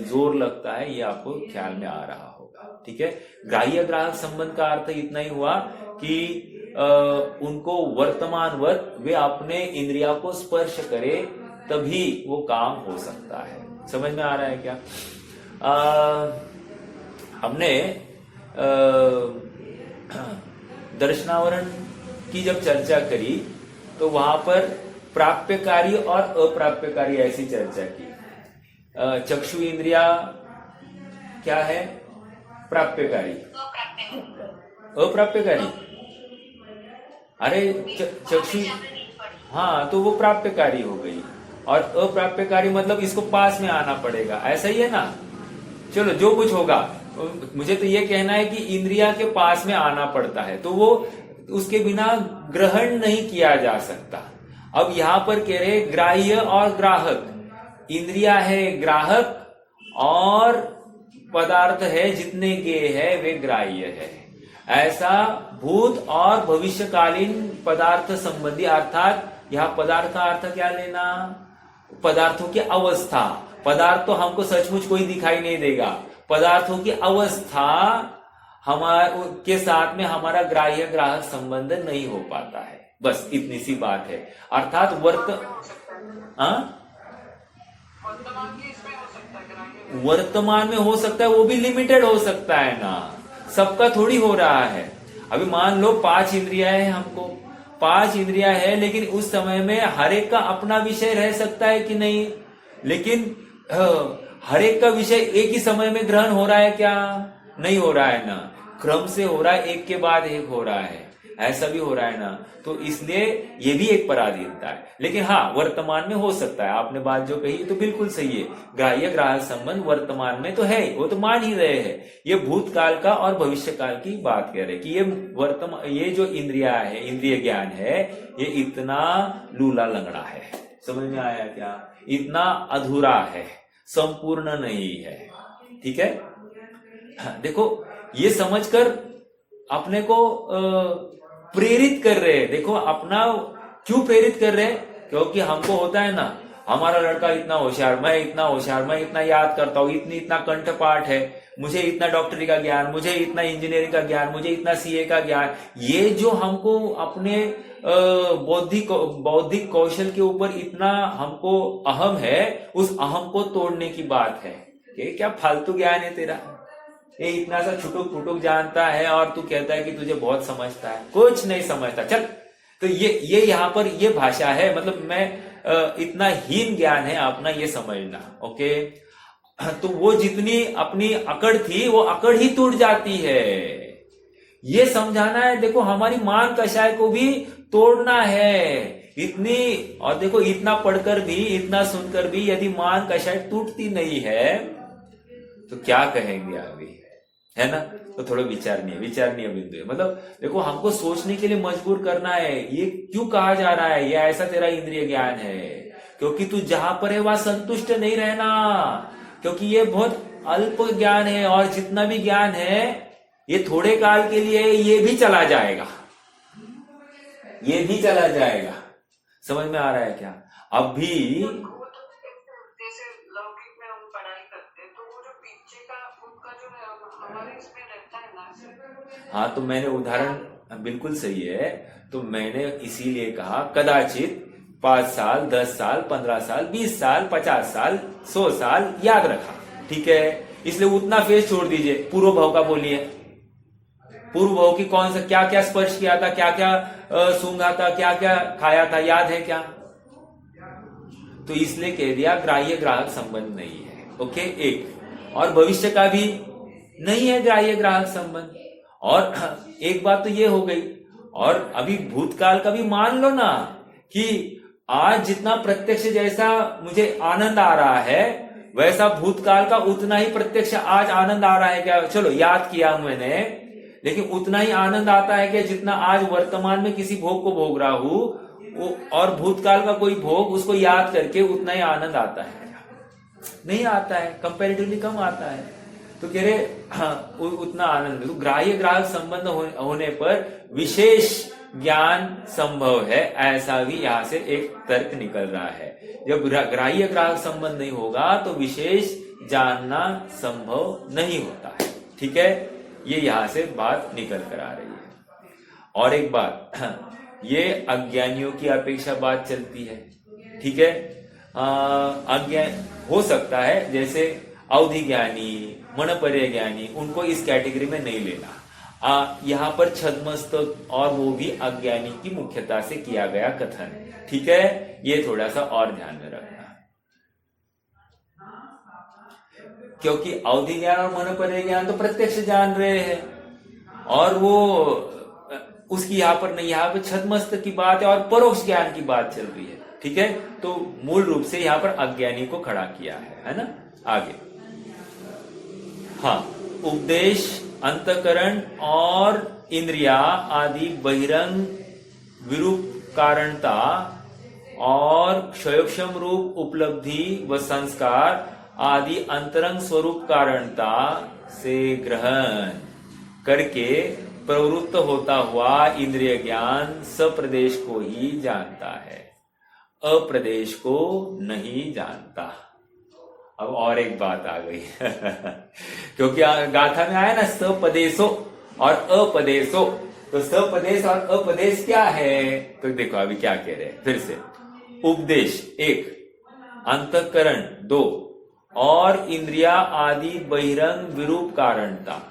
Speaker 1: जोर लगता है ये आपको ख्याल में आ रहा होगा। ठीक है, ग्राह्य ग्राहक संबंध का अर्थ इतना ही हुआ कि उनको वर्तमानवत वे अपने इंद्रिया को स्पर्श करे तभी वो काम हो सकता है। समझ में आ रहा है क्या? हमने दर्शनावरण की जब चर्चा करी तो वहां पर प्राप्यकारी और अप्राप्यकारी ऐसी चर्चा की। चक्षु इंद्रिया क्या है? प्राप्यकारी। अप्राप्यकारी? अरे चक्षु, हाँ, तो वो प्राप्यकारी हो गई। और अप्राप्यकारी मतलब इसको पास में आना पड़ेगा, ऐसा ही है ना। चलो जो कुछ होगा, मुझे तो ये कहना है कि इंद्रिया के पास में आना पड़ता है, तो वो उसके बिना ग्रहण नहीं किया जा सकता। अब यहां पर कह रहे ग्राह्य और ग्राहक, इंद्रिया है ग्राहक और पदार्थ है जितने ज्ञेय है वे ग्राह्य है। ऐसा भूत और भविष्यकालीन पदार्थ संबंधी, अर्थात यहाँ पदार्थ का अर्थ क्या लेना? पदार्थों की अवस्था। पदार्थ तो हमको सचमुच कोई दिखाई नहीं देगा, पदार्थों की अवस्था हमारे के साथ में हमारा ग्राह्य ग्राहक संबंध नहीं हो पाता है। बस इतनी सी बात है। अर्थात वर्तमान में हो सकता है, वो भी लिमिटेड हो सकता है ना, सबका थोड़ी हो रहा है। अभी मान लो 5 इंद्रियां है, हमको 5 इंद्रियां है, लेकिन उस समय में हर एक का अपना विषय रह सकता है कि नहीं? लेकिन हर एक का विषय एक ही समय में ग्रहण हो रहा है क्या? नहीं हो रहा है ना, क्रम से हो रहा है, एक के बाद एक हो रहा है, ऐसा भी हो रहा है ना। तो इसलिए ये भी एक पराधीनता है। लेकिन हाँ, वर्तमान में हो सकता है। आपने बात जो कही तो बिल्कुल सही है, ग्राह्य ग्राहक संबंध वर्तमान में तो है, वो तो मान ही रहे हैं। ये भूतकाल का और भविष्य काल की बात कह रहे कि ये जो इंद्रिया है, इंद्रिय ज्ञान है, ये इतना लूला लंगड़ा है। समझ में आया क्या? इतना अधूरा है, संपूर्ण नहीं है। ठीक है, देखो ये समझकर अपने को प्रेरित कर रहे हैं। देखो अपना क्यों प्रेरित कर रहे हैं? क्योंकि हमको होता है ना, हमारा लड़का इतना होशियार, मैं इतना होशियार, मैं इतना याद करता हूँ, इतना कंठपाठ है, मुझे इतना डॉक्टरी का ज्ञान, मुझे इतना इंजीनियरिंग का ज्ञान, मुझे इतना सीए का ज्ञान। ये जो हमको अपने बौद्धिक कौशल के ऊपर इतना हमको अहम है, उस अहम को तोड़ने की बात है। ये क्या फालतू ज्ञान है तेरा, ये इतना सा छुटुक फुटुक जानता है और तू कहता है कि तुझे बहुत समझता है, कुछ नहीं समझता, चल। तो ये यहाँ पर ये भाषा है, मतलब मैं इतना हीन ज्ञान है अपना, ये समझना। ओके, तो वो जितनी अपनी अकड़ थी वो अकड़ ही टूट जाती है, ये समझाना है। देखो हमारी मान कषाय को भी तोड़ना है इतनी, और देखो इतना पढ़कर भी, इतना सुनकर भी यदि मान कषाय टूटती नहीं है तो क्या कहेंगे अभी, है ना। तो थोड़ा विचारणीय बिंदु है। मतलब देखो हमको सोचने के लिए मजबूर करना है, ये क्यों कहा जा रहा है, ये ऐसा तेरा इंद्रिय ज्ञान है क्योंकि तू जहां पर है वहां संतुष्ट नहीं रहना, क्योंकि ये बहुत अल्प ज्ञान है और जितना भी ज्ञान है ये थोड़े काल के लिए, ये भी चला जाएगा, ये भी चला जाएगा। समझ में आ रहा है क्या। अब भी
Speaker 3: जैसे लौकिक में हम पढ़ाई करते हैं तो वो जो पीछे का उनका जो है हमारे इसमें रहता है ना।
Speaker 1: हाँ, तो मैंने उदाहरण बिल्कुल सही है, तो मैंने इसीलिए कहा कदाचित 5 साल, 10 साल, 15 साल, 20 साल, 50 साल, 100 साल याद रखा, ठीक है। इसलिए उतना फेज छोड़ दीजिए। पूर्व भाव का बोलिए, पूर्व भाव की कौन सा क्या क्या स्पर्श किया था, क्या क्या सूंघा था, क्या क्या खाया था, याद है क्या। तो इसलिए कह दिया ग्राह्य ग्राहक संबंध नहीं है। ओके, एक और भविष्य का भी नहीं है ग्राह्य ग्राहक संबंध। और एक बात तो ये हो गई, और अभी भूतकाल का भी मान लो ना कि आज जितना प्रत्यक्ष जैसा मुझे आनंद आ रहा है वैसा भूतकाल का उतना ही प्रत्यक्ष आज आनंद आ रहा है क्या। चलो याद किया मैंने, लेकिन उतना ही आनंद आता है क्या जितना आज वर्तमान में किसी भोग को भोग रहा हूं, और भूतकाल का कोई भोग उसको याद करके उतना ही आनंद आता है, नहीं आता है, कंपैरेटिवली कम आता है। तो कह रहे हाँ, उतना आनंद। तो ग्राह्य ग्राहक संबंध होने पर विशेष ज्ञान संभव है, ऐसा भी यहां से एक तर्क निकल रहा है। जब ग्राह्य ग्राहक संबंध नहीं होगा तो विशेष जानना संभव नहीं होता है, ठीक है। ये यहां से बात निकल कर आ रही है। और एक बात, ये अज्ञानियों की अपेक्षा बात चलती है, ठीक है। अज्ञान हो सकता है जैसे अवधि ज्ञानी, मनपर्य ज्ञानी, उनको इस कैटेगरी में नहीं लेना। यहाँ पर छद्मस्तक और वो भी अज्ञानी की मुख्यता से किया गया कथन, ठीक है। ये थोड़ा सा और ध्यान में रखना, क्योंकि अवधि ज्ञान और मनपर्य ज्ञान तो प्रत्यक्ष जान रहे हैं, और वो उसकी यहाँ पर नहीं, यहाँ पर छद्मस्तक की बात है और परोक्ष ज्ञान की बात चल रही है, ठीक है। तो मूल रूप से यहाँ पर अज्ञानी को खड़ा किया है ना। आगे, हाँ, उपदेश, अंतकरण और इंद्रिया आदि बहिरंग विरूप कारणता और क्षयोक्षम रूप उपलब्धि व संस्कार आदि अंतरंग स्वरूप कारणता से ग्रहण करके प्रवृत्त होता हुआ इंद्रिय ज्ञान सप्रदेश को ही जानता है, अप्रदेश को नहीं जानता। अब और एक बात आ गई क्योंकि गाथा में आया ना सपदेशो और अपदेशो, तो सपदेश और अपदेश क्या है। तो देखो अभी क्या कह रहे हैं फिर से। उपदेश 1, अंतःकरण 2 और इंद्रिया आदि बहिरंग विरूप कारणता।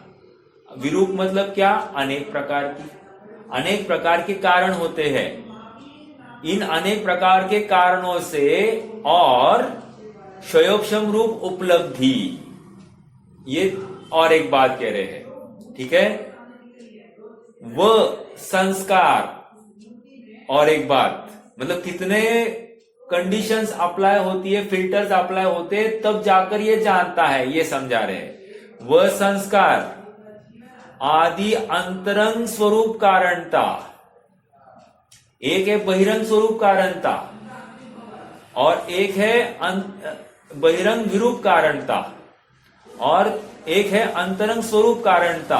Speaker 1: विरूप मतलब क्या, अनेक प्रकार की, अनेक प्रकार के कारण होते हैं। इन अनेक प्रकार के कारणों से और क्षयोक्षम रूप उपलब्धि, ये और एक बात कह रहे हैं, ठीक है। वो संस्कार और एक बात, मतलब कितने कंडीशंस अप्लाई होती है, फिल्टर्स अप्लाई होते हैं, तब जाकर ये जानता है, ये समझा रहे हैं। वह संस्कार आदि अंतरंग स्वरूप कारणता, एक है बहिरंग स्वरूप कारणता और एक है बहिरंग विरूप कारणता, और एक है अंतरंग स्वरूप कारणता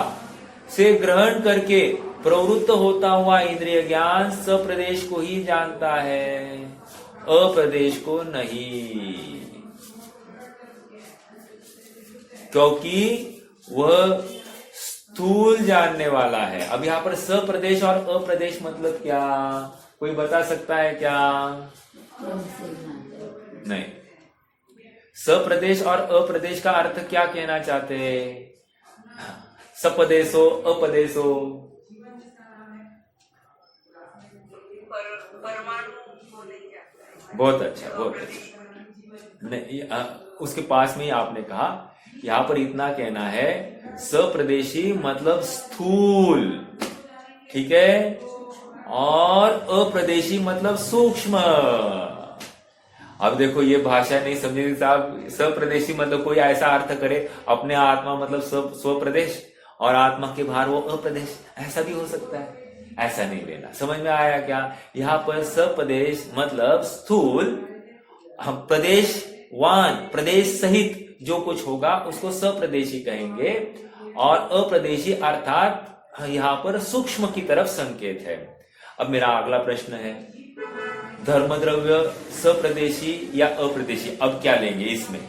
Speaker 1: से ग्रहण करके प्रवृत्त होता हुआ इंद्रिय ज्ञान सप्रदेश को ही जानता है। अप्रदेश को नहीं, क्योंकि वह स्थूल जानने वाला है। अब यहां पर सप्रदेश और अप्रदेश मतलब क्या, कोई बता सकता है क्या? नहीं। सप्रदेश और अप्रदेश का अर्थ क्या कहना चाहते हैं? सपदेशो अपदेशो,
Speaker 3: परमाणु को नहीं जाता है।
Speaker 1: बहुत अच्छा, बहुत अच्छा। नहीं, उसके पास में ही आपने कहा, यहां पर इतना कहना है सप्रदेशी मतलब स्थूल, ठीक है, और अप्रदेशी मतलब सूक्ष्म। अब देखो ये भाषा नहीं समझे साहब, सप्रदेशी मतलब कोई ऐसा अर्थ करे अपने आत्मा मतलब स्वप्रदेश और आत्मा के बाहर वो अप्रदेश, ऐसा भी हो सकता है, ऐसा नहीं लेना। समझ में आया क्या? यहां पर सप्रदेश मतलब स्थूल, हम प्रदेशवान, प्रदेश सहित जो कुछ होगा उसको सप्रदेशी कहेंगे, और अप्रदेशी अर्थात यहां पर सूक्ष्म की तरफ संकेत है। अब मेरा अगला प्रश्न है, धर्मद्रव्य सप्रदेशी या अप्रदेशी, अब क्या लेंगे इसमें?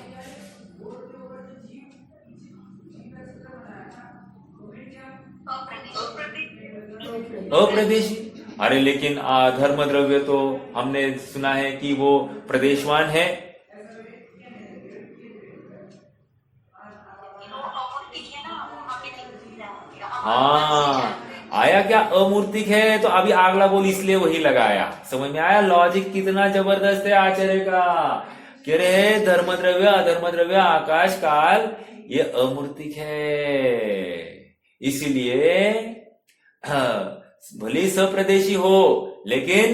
Speaker 1: अप्रदेशी। अरे लेकिन धर्मद्रव्य तो हमने सुना है कि वो प्रदेशवान है। हाँ, आया क्या? अमूर्तिक है, तो अभी अगला बोल इसलिए वही लगाया। समझ में आया लॉजिक कितना जबरदस्त है आचार्य का? कह रहे धर्मद्रव्य अधर्मद्रव्य आकाश काल ये अमूर्तिक है, इसीलिए भले सप्रदेशी हो लेकिन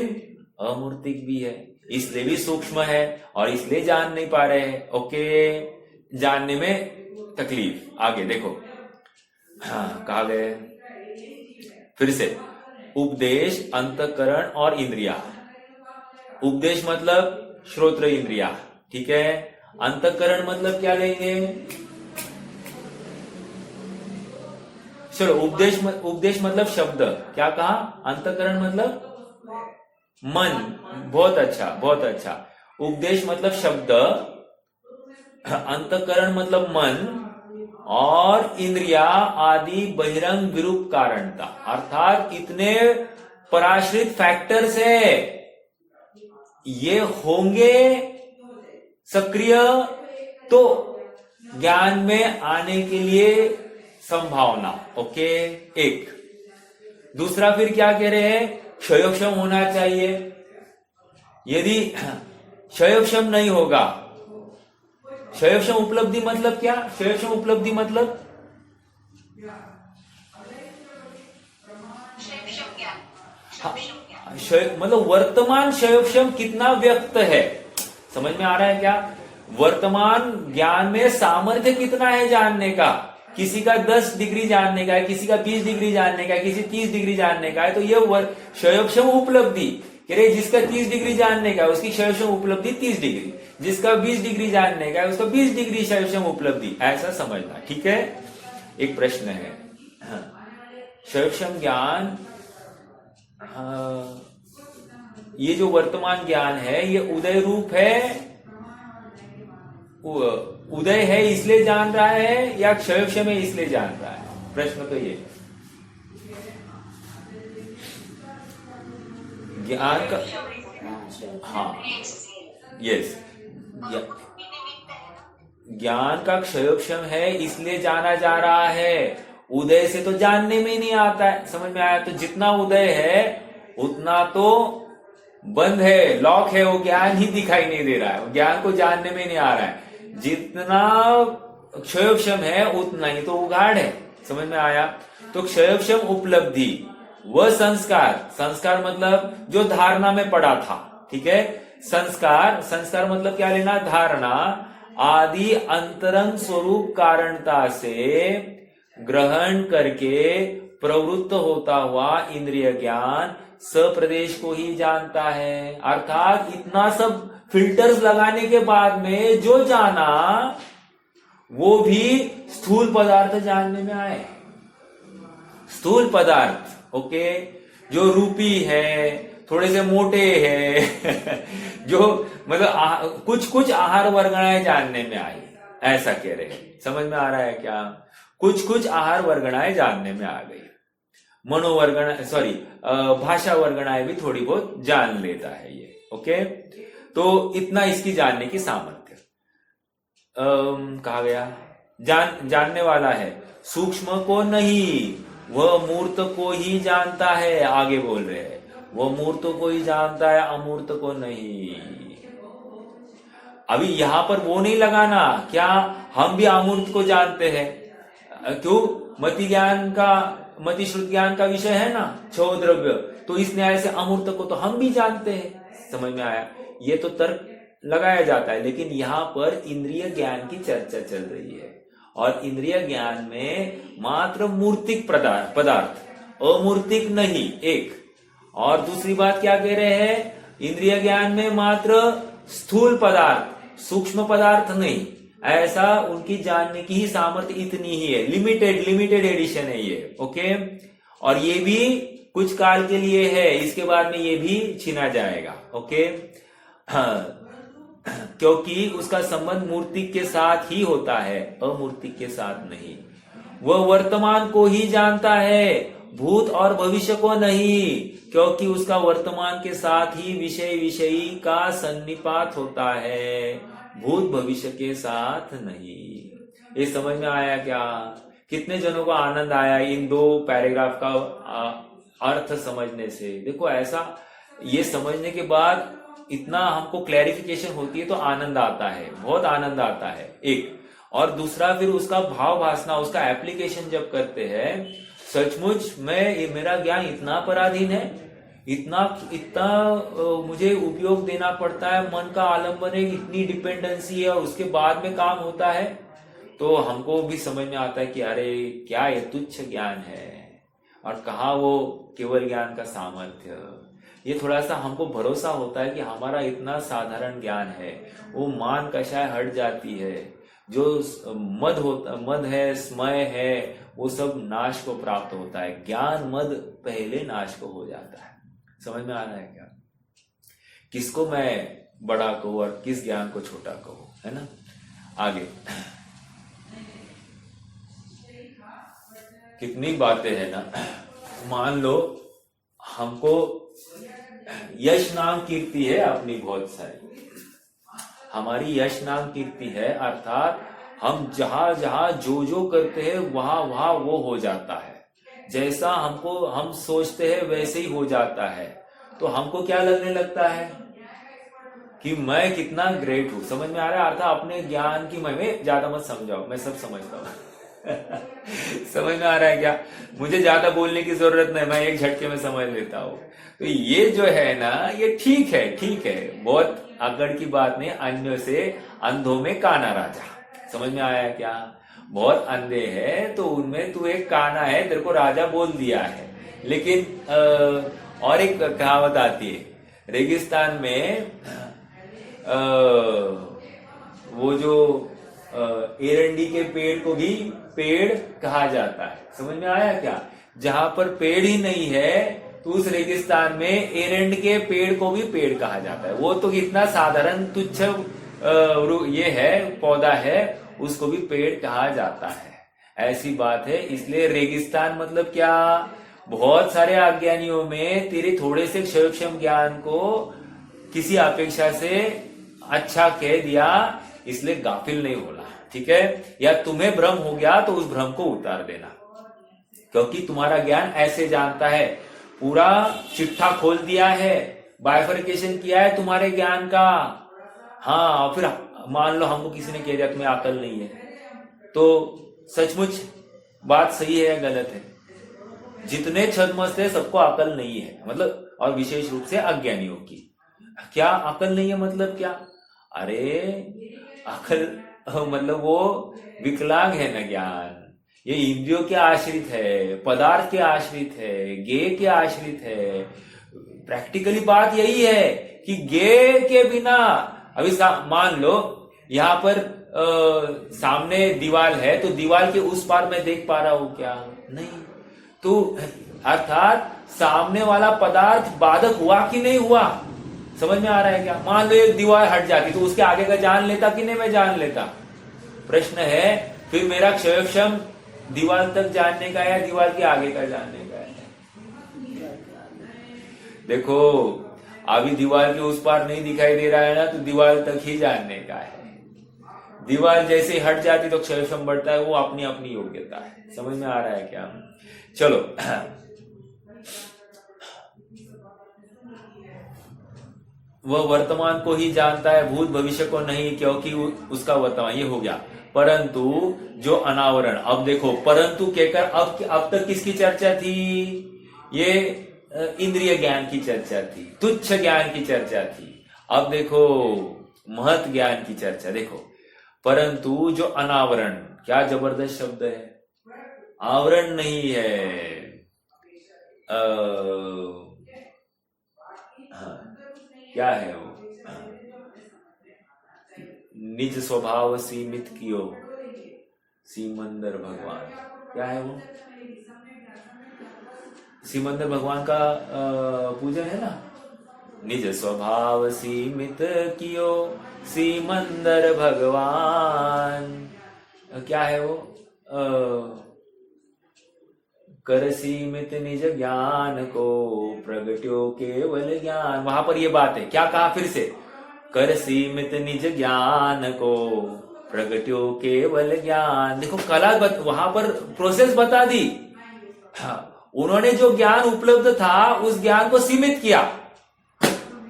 Speaker 1: अमूर्तिक भी है, इसलिए भी सूक्ष्म है और इसलिए जान नहीं पा रहे हैं। ओके, जानने में तकलीफ। आगे देखो, हाँ कहा गए फिर से, उपदेश, अंतःकरण और इंद्रिया। उपदेश मतलब श्रोत्र इंद्रिया, ठीक है। अंतःकरण मतलब क्या लेंगे? चलो, उपदेश मतलब शब्द, क्या कहा? अंतःकरण मतलब मन, बहुत अच्छा, बहुत अच्छा। उपदेश मतलब शब्द, अंतःकरण मतलब मन, और इंद्रिया आदि बहिरंग विरूप कारणता, अर्थात इतने पराश्रित फैक्टर्स है, ये होंगे सक्रिय तो ज्ञान में आने के लिए संभावना। ओके, एक। दूसरा फिर क्या कह रहे हैं? क्षयोक्षम होना चाहिए। यदि क्षयोक्षम नहीं होगा, क्षयोक्षम उपलब्धि मतलब क्या? क्षयोक्षम उपलब्धि मतलब मतलब वर्तमान क्षयोक्षम कितना व्यक्त है, समझ में आ रहा है क्या? वर्तमान ज्ञान में सामर्थ्य कितना है जानने का। किसी का 10 डिग्री जानने का है, किसी का 20 डिग्री जानने का है, किसी 30 डिग्री जानने का है, तो ये क्षयोक्षम उपलब्धि, जिसका 30 डिग्री जानने का है उसकी क्षयोक्षम उपलब्धि 30 डिग्री, जिसका 20 डिग्री जानने का है उसका 20 डिग्री क्षयोक्षम उपलब्धि, ऐसा समझना, ठीक है। एक प्रश्न है, क्षयोक्षम ज्ञान, ये जो वर्तमान ज्ञान है ये उदय रूप है, उदय है इसलिए जान रहा है या क्षयोक्षम है इसलिए जान रहा है? प्रश्न तो ये ज्ञान का, हाँ यस, ज्ञान का क्षयोक्षम है इसलिए जाना जा रहा है, उदय से तो जानने में ही नहीं आता है। समझ में आया? तो जितना उदय है उतना तो बंद है, लॉक है, वो ज्ञान ही दिखाई नहीं दे रहा है, ज्ञान को जानने में नहीं आ रहा है। जितना क्षयोक्षम है उतना ही तो उघाड़ है। समझ में आया? तो क्षयोक्षम उपलब्धि वह संस्कार, संस्कार मतलब जो धारणा में पड़ा था, ठीक है। संस्कार, संस्कार मतलब क्या लेना? धारणा आदि अंतरंग स्वरूप कारणता से ग्रहण करके प्रवृत्त होता हुआ इंद्रिय ज्ञान सप्रदेश को ही जानता है। अर्थात इतना सब फिल्टर्स लगाने के बाद में जो जाना वो भी स्थूल पदार्थ जानने में आए, स्थूल पदार्थ। ओके, जो रूपी है, थोड़े से मोटे हैं जो मतलब कुछ कुछ आहार वर्गणाएं जानने में आई, ऐसा कह रहे हैं। समझ में आ रहा है क्या? कुछ कुछ आहार वर्गणाएं जानने में आ गई। मनोवर्गण सॉरी भाषा वर्गणाएं भी थोड़ी बहुत जान लेता है ये। ओके, तो इतना इसकी जानने की सामर्थ्य। कहा गया जानने वाला है, सूक्ष्म को नहीं, वह मूर्त को ही जानता है। आगे बोल रहे हैं, वह मूर्त को ही जानता है, अमूर्त को नहीं। अभी यहां पर वो नहीं लगाना, क्या हम भी अमूर्त को जानते हैं? क्यों? मति श्रुत ज्ञान का विषय है ना, छह द्रव्य, तो इस न्याय से अमूर्त को तो हम भी जानते हैं। समझ में आया? ये तो तर्क लगाया जाता है, लेकिन यहाँ पर इंद्रिय ज्ञान की चर्चा चल रही है, और इंद्रिय ज्ञान में मात्र मूर्तिक पदार्थ, अमूर्तिक नहीं, एक। और दूसरी बात क्या कह रहे हैं? इंद्रिय ज्ञान में मात्र स्थूल पदार्थ, सूक्ष्म पदार्थ नहीं, ऐसा उनकी जानने की ही सामर्थ्य इतनी ही है। लिमिटेड एडिशन है ये। ओके, और ये भी कुछ काल के लिए है, इसके बाद में ये भी छीना जाएगा। ओके, क्योंकि उसका संबंध मूर्तिक के साथ ही होता है, अमूर्तिक के साथ नहीं। वह वर्तमान को ही जानता है, भूत और भविष्य को नहीं, क्योंकि उसका वर्तमान के साथ ही विषयी का सन्निपात होता है, भूत भविष्य के साथ नहीं। ये समझ में आया क्या? कितने जनों को आनंद आया इन दो पैराग्राफ का अर्थ समझने से? देखो, ऐसा ये समझने के बाद इतना हमको क्लैरिफिकेशन होती है तो आनंद आता है, बहुत आनंद आता है। एक और दूसरा, फिर उसका भाव भासना, उसका एप्लीकेशन जब करते हैं, सचमुच में मेरा ज्ञान इतना पराधीन है, इतना मुझे उपयोग देना पड़ता है, मन का आलंबन है, इतनी डिपेंडेंसी है, और उसके बाद में काम होता है, तो हमको भी समझ में आता है कि अरे क्या ये तुच्छ ज्ञान है, और कहाँ वो केवल ज्ञान का सामर्थ्य। ये थोड़ा सा हमको भरोसा होता है कि हमारा इतना साधारण ज्ञान है, वो मान कषाय हट जाती है, जो मद है, स्मय है, वो सब नाश को प्राप्त होता है। ज्ञान मद पहले नाश को हो जाता है। समझ में आ रहा है क्या? किसको मैं बड़ा कहूं और किस ज्ञान को छोटा कहूं, है ना? आगे कितनी बातें हैं ना। मान लो हमको यश नाम कीर्ति है अपनी बहुत सारी, हमारी यश नाम कीर्ति है, अर्थात हम जहां जहां जो करते हैं वहां वहां वो हो जाता है, जैसा हम सोचते हैं वैसे ही हो जाता है। तो हमको क्या लगने लगता है कि मैं कितना ग्रेट हूं। समझ में आ रहा है? अर्थात अपने ज्ञान की मैं ज्यादा मत समझाओ, मैं सब समझता हूं। समझ में आ रहा है क्या? मुझे ज्यादा बोलने की जरूरत नहीं, मैं एक झटके में समझ लेता हूं। तो ये जो है ना, ये ठीक है, बहुत अकड़ की बात नहीं। अन्यों से अंधों में काना राजा। समझ में आया क्या? बहुत अंधे हैं तो उनमें तू एक काना है, तेरे को राजा बोल दिया है। लेकिन और एक कहावत आती है, रेगिस्तान में वो जो एरंडी के पेड़ को भी पेड़ कहा जाता है। समझ में आया क्या? जहां पर पेड़ ही नहीं है तो उस रेगिस्तान में एरंड के पेड़ को भी पेड़ कहा जाता है। वो तो इतना साधारण तुच्छ ये है, पौधा है, उसको भी पेड़ कहा जाता है। ऐसी बात है। इसलिए रेगिस्तान मतलब क्या? बहुत सारे अज्ञानियों में तेरे थोड़े से क्षयक्षम ज्ञान को किसी अपेक्षा से अच्छा कह दिया, इसलिए गाफिल नहीं होना, ठीक है? या तुम्हें भ्रम हो गया तो उस भ्रम को उतार देना, क्योंकि तुम्हारा ज्ञान ऐसे जानता है, पूरा चिट्ठा खोल दिया है, बाइफर्केशन किया है तुम्हारे ज्ञान का। हाँ, और फिर मान लो हमको किसी ने कह दिया तुम्हें अकल नहीं है, तो सचमुच बात सही है या गलत है? जितने छद्मस्त है सबको अकल नहीं है, मतलब, और विशेष रूप से अज्ञानियों की। क्या अकल नहीं है मतलब क्या? अरे अकल मतलब वो विकलांग है ना ज्ञान। ये इंद्रियों के आश्रित है, पदार्थ के आश्रित है, ज्ञेय के आश्रित है। प्रैक्टिकली बात यही है कि ज्ञेय के बिना, अभी मान लो यहाँ पर सामने दीवार है, तो दीवार के उस पार मैं देख पा रहा हूं क्या? नहीं। तो अर्थात सामने वाला पदार्थ बाधक हुआ कि नहीं हुआ, समझ में आ रहा है क्या? मान लो एक दीवार हट जाती तो उसके आगे का जान लेता कि नहीं मैं जान लेता? प्रश्न है फिर मेरा क्षयक्षम दीवार तक जानने का या दीवार के आगे का जानने का है? देखो अभी दीवार के उस पार नहीं दिखाई दे रहा है ना, तो दीवार तक ही जानने का है। दीवार जैसे हट जाती तो क्षयक्षम बढ़ता है, वो अपनी अपनी योग्यता है। समझ में आ रहा है क्या? चलो वह वर्तमान को ही जानता है, भूत भविष्य को नहीं, क्योंकि उसका वर्तमान ये हो गया। परंतु जो अनावरण, अब देखो परंतु कहकर अब तक किसकी चर्चा थी? ये इंद्रिय ज्ञान की चर्चा थी, तुच्छ ज्ञान की चर्चा थी। अब देखो महत ज्ञान की चर्चा। देखो परंतु जो अनावरण, क्या जबरदस्त शब्द है, आवरण नहीं है, क्या है वो? निज स्वभाव सीमित कियो सीमंदर भगवान, क्या है वो? सीमंदर भगवान का पूजन है ना। निज स्वभाव सीमित कियो सीमंदर भगवान, क्या है वो? कर सीमित निज ज्ञान को प्रगट्यो केवल ज्ञान। वहां पर ये बात है, क्या कहा फिर से? कर सीमित निज ज्ञान को प्रगट्यो केवल ज्ञान। देखो कला वहां पर प्रोसेस बता दी। हाँ, उन्होंने जो ज्ञान उपलब्ध था उस ज्ञान को सीमित किया।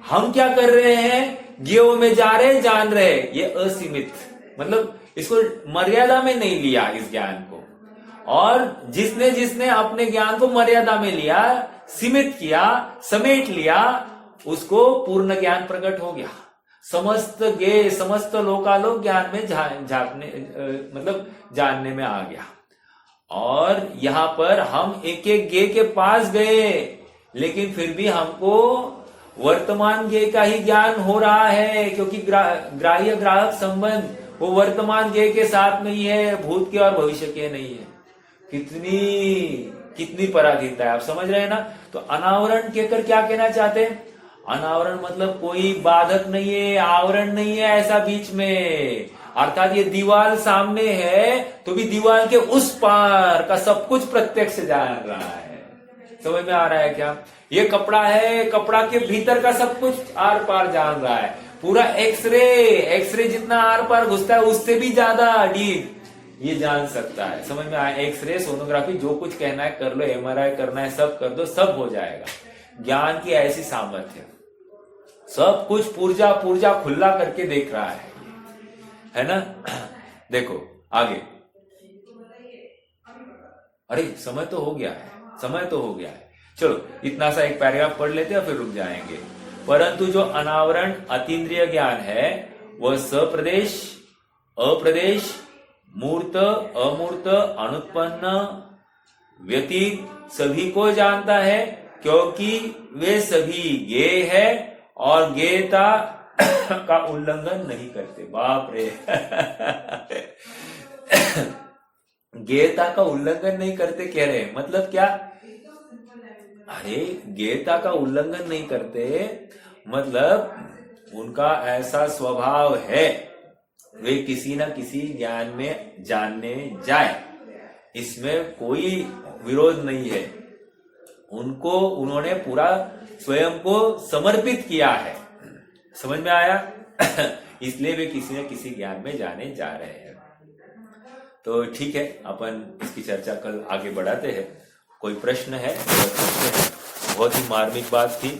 Speaker 1: हम क्या कर रहे हैं? ज्ञेय में जा रहे, जान रहे, ये असीमित, मतलब इसको मर्यादा में नहीं लिया इस ज्ञान को। और जिसने जिसने अपने ज्ञान को मर्यादा में लिया, सीमित किया, समेट लिया, उसको पूर्ण ज्ञान प्रकट हो गया। समस्त लोकालोक ज्ञान में झांकने मतलब जानने में आ गया। और यहां पर हम एक एक गे के पास गए, लेकिन फिर भी हमको वर्तमान गे का ही ज्ञान हो रहा है, क्योंकि ग्राह्य ग्राहक संबंध वो वर्तमान गे के साथ में ही है, भूत के और भविष्य के नहीं है। कितनी पराधीनता है, आप समझ रहे हैं ना? तो अनावरण कहकर क्या कहना चाहते हैं? अनावरण मतलब कोई बाधक नहीं है, आवरण नहीं है ऐसा बीच में। अर्थात ये दीवार सामने है तो भी दीवार के उस पार का सब कुछ प्रत्यक्ष जान रहा है। समझ में आ रहा है क्या? ये कपड़ा है, कपड़ा के भीतर का सब कुछ आर पार जान रहा है। पूरा एक्सरे जितना आर पार घुसता है उससे भी ज्यादा डीप ये जान सकता है। समझ में आया? एक्सरे, सोनोग्राफी, जो कुछ कहना है कर लो, एमआरआई करना है सब कर दो, सब हो जाएगा। ज्ञान की ऐसी सामर्थ्य, सब कुछ पुर्जा खुला करके देख रहा है ना? देखो आगे, अरे समय तो हो गया है, चलो इतना सा एक पैराग्राफ पढ़ लेते हैं फिर रुक जाएंगे। परंतु जो अनावरण अतीन्द्रिय ज्ञान है वह सप्रदेश, अप्रदेश, मूर्त, अमूर्त, अनुत्पन्न, व्यतीत सभी को जानता है, क्योंकि वे सभी ज्ञेय है और ज्ञेयता का उल्लंघन नहीं करते। बाप रे ज्ञेयता का उल्लंघन नहीं करते कह रहे हैं, मतलब क्या? अरे ज्ञेयता का उल्लंघन नहीं करते मतलब उनका ऐसा स्वभाव है, वे किसी ना किसी ज्ञान में जानने जाए, इसमें कोई विरोध नहीं है। उन्होंने पूरा स्वयं को समर्पित किया है। समझ में आया? इसलिए वे किसी न किसी ज्ञान में जाने जा रहे हैं। तो ठीक है, अपन इसकी चर्चा कल आगे बढ़ाते हैं। कोई प्रश्न है? बहुत ही मार्मिक बात थी।